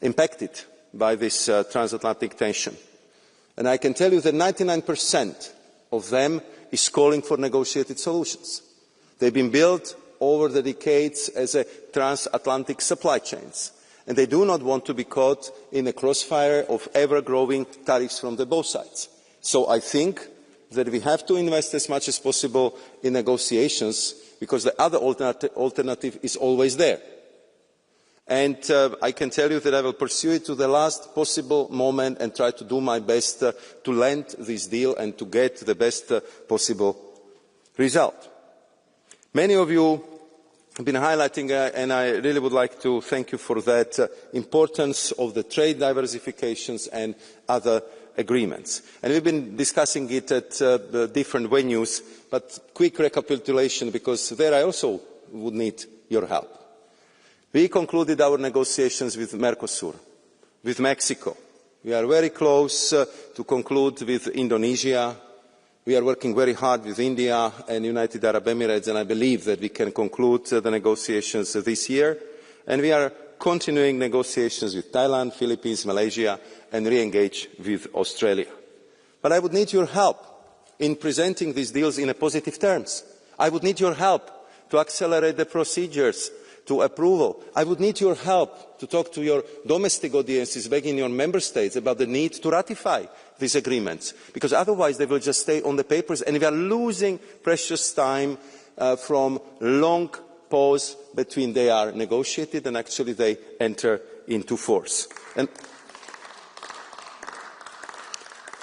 impacted by this transatlantic tension. And I can tell you that 99% of them is calling for negotiated solutions. They've been built over the decades as a transatlantic supply chains, and they do not want to be caught in the crossfire of ever-growing tariffs from both sides. So I think that we have to invest as much as possible in negotiations, because the other alternative is always there. And I can tell you that I will pursue it to the last possible moment and try to do my best to land this deal and to get the best possible result. Many of you have been highlighting, and I really would like to thank you for that, importance of the trade diversifications and other agreements. And we've been discussing it at different venues, but quick recapitulation, because there I also would need your help. We concluded our negotiations with Mercosur, with Mexico. We are very close to conclude with Indonesia. We are working very hard with India and United Arab Emirates, and I believe that we can conclude the negotiations this year. And we are continuing negotiations with Thailand, Philippines, Malaysia, and re-engage with Australia. But I would need your help in presenting these deals in positive terms. I would need your help to accelerate the procedures to approval. I would need your help to talk to your domestic audiences back in your member states about the need to ratify these agreements, because otherwise they will just stay on the papers, and we are losing precious time from long pause between they are negotiated and actually they enter into force.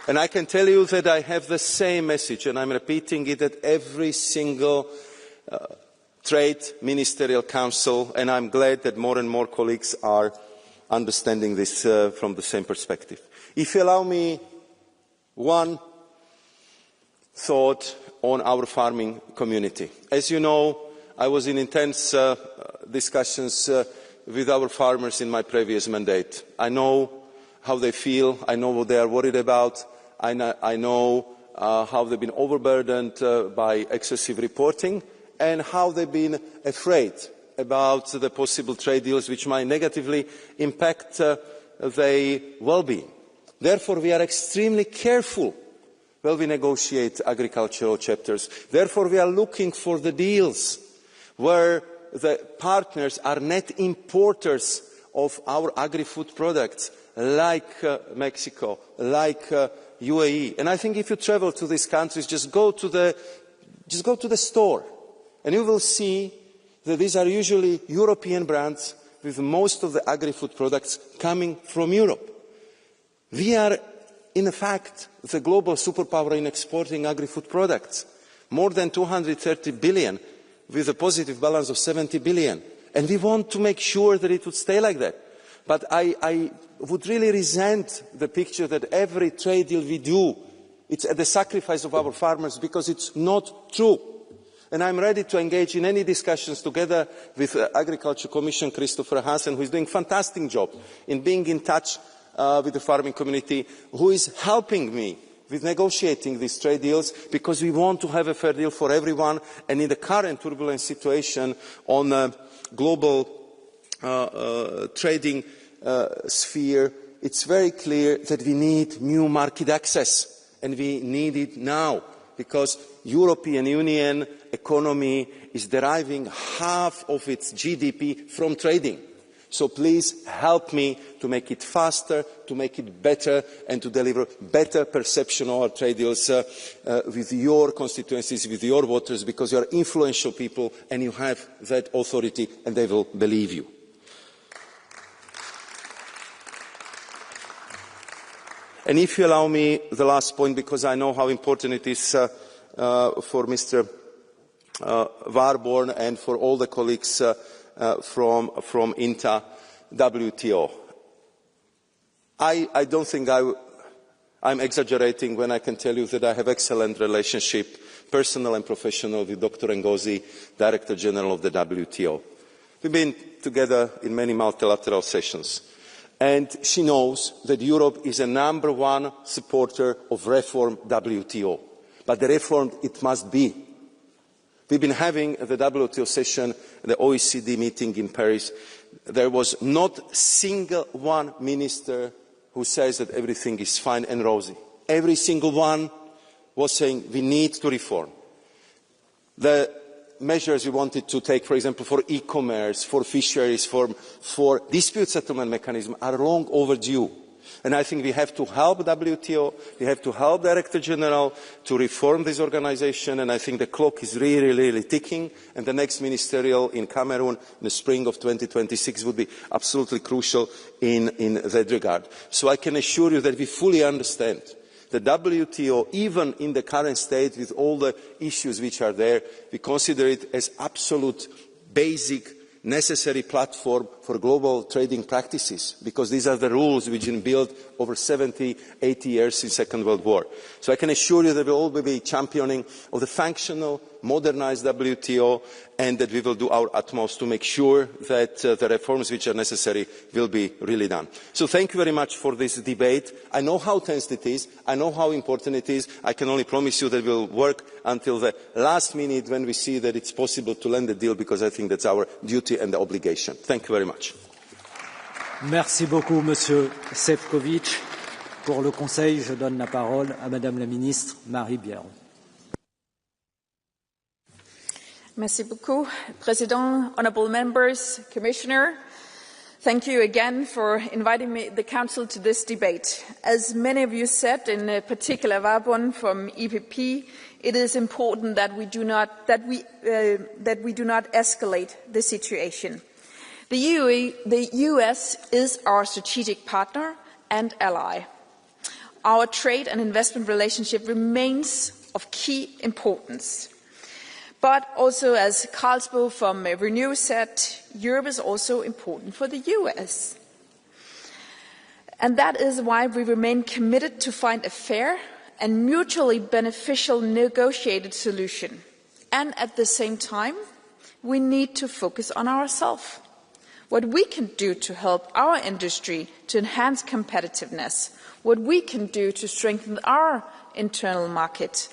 And I can tell you that I have the same message, and I'm repeating it at every single Trade Ministerial Council, and I'm glad that more and more colleagues are understanding this from the same perspective. If you allow me one thought on our farming community. As you know, I was in intense discussions with our farmers in my previous mandate. I know how they feel, I know what they are worried about, I know how they've been overburdened by excessive reporting, and how they've been afraid about the possible trade deals which might negatively impact their well-being. Therefore, we are extremely careful when we negotiate agricultural chapters. Therefore, we are looking for the deals where the partners are net importers of our agri-food products, like Mexico, like UAE. And I think if you travel to these countries, just go to the store, and you will see that these are usually European brands, with most of the agri-food products coming from Europe. We are, in fact, the global superpower in exporting agri-food products. More than 230 billion, with a positive balance of 70 billion. And we want to make sure that it would stay like that. But I would really resent the picture that every trade deal we do, it's at the sacrifice of our farmers, because it's not true. And I'm ready to engage in any discussions together with Agriculture Commissioner Christopher Hansen, who is doing a fantastic job in being in touch with the farming community, who is helping me with negotiating these trade deals, because we want to have a fair deal for everyone. And in the current turbulent situation on a global trading sphere, it's very clear that we need new market access, and we need it now, because European Union economy is deriving half of its GDP from trading. So please help me to make it faster, to make it better, and to deliver better perception of our trade deals with your constituencies, with your voters, because you are influential people and you have that authority, and they will believe you. And if you allow me the last point, because I know how important it is for Mr. Warborn and for all the colleagues from INTA, WTO. I don't think I'm exaggerating when I can tell you that I have excellent relationship, personal and professional, with Dr. Ngozi, Director General of the WTO. We've been together in many multilateral sessions. And she knows that Europe is a #1 supporter of reform WTO. But the reform, it must be. We've been having the WTO session, the OECD meeting in Paris. There was not a single one minister who says that everything is fine and rosy. Every single one was saying we need to reform. The measures we wanted to take, for example, for e-commerce, for fisheries, for dispute settlement mechanism are long overdue. And I think we have to help WTO, we have to help Director General to reform this organisation, and I think the clock is really, really ticking, and the next ministerial in Cameroon in the spring of 2026 would be absolutely crucial in that regard. So I can assure you that we fully understand the WTO, even in the current state with all the issues which are there, we consider it as absolute basic necessary platform for global trading practices, because these are the rules which have been built over 70, 80 years since the Second World War. So I can assure you that we all will be championing of the functional, modernised WTO, and that we will do our utmost to make sure that the reforms which are necessary will be really done. So thank you very much for this debate. I know how tense it is. I know how important it is. I can only promise you that we will work until the last minute when we see that it's possible to land a deal, because I think that's our duty and obligation. Thank you very much. Merci beaucoup, Monsieur Sefcovic. Pour le Conseil, je donne la parole à Madame la Ministre Marie Biron. Merci beaucoup, President, honourable members, Commissioner. Thank you again for inviting the Council to this debate. As many of you said, in particular Warbon from EPP, it is important that we do not escalate the situation. The US is our strategic partner and ally. Our trade and investment relationship remains of key importance. But also, as Carlsbo from Renew said, Europe is also important for the US. And that is why we remain committed to find a fair and mutually beneficial negotiated solution. And at the same time, we need to focus on ourselves. What we can do to help our industry to enhance competitiveness, what we can do to strengthen our internal market,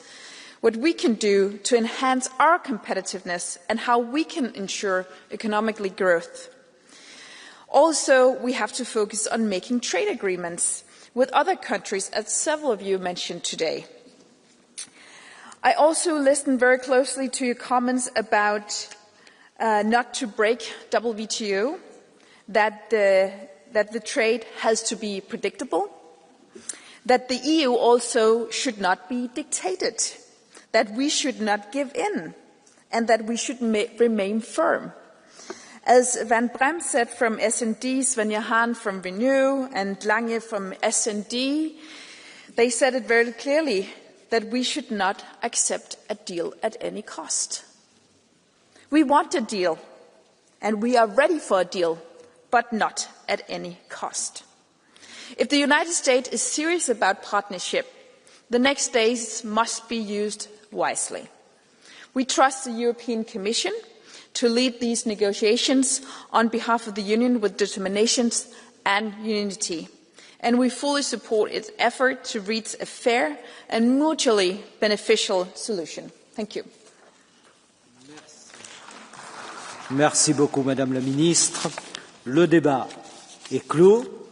what we can do to enhance our competitiveness, and how we can ensure economic growth. Also, we have to focus on making trade agreements with other countries, as several of you mentioned today. I also listened very closely to your comments about not to break WTO, that the trade has to be predictable, that the EU also should not be dictated, that we should not give in, and that we should remain firm. As Van Brem said from S&D, Svenja Hahn from Renew, and Lange from S&D, they said it very clearly that we should not accept a deal at any cost. We want a deal, and we are ready for a deal, but not at any cost. If the United States is serious about partnership, the next days must be used wisely. We trust the European Commission to lead these negotiations on behalf of the Union with determination and unity. And we fully support its effort to reach a fair and mutually beneficial solution. Thank you. Merci beaucoup, Madame la Ministre. Le débat est clos.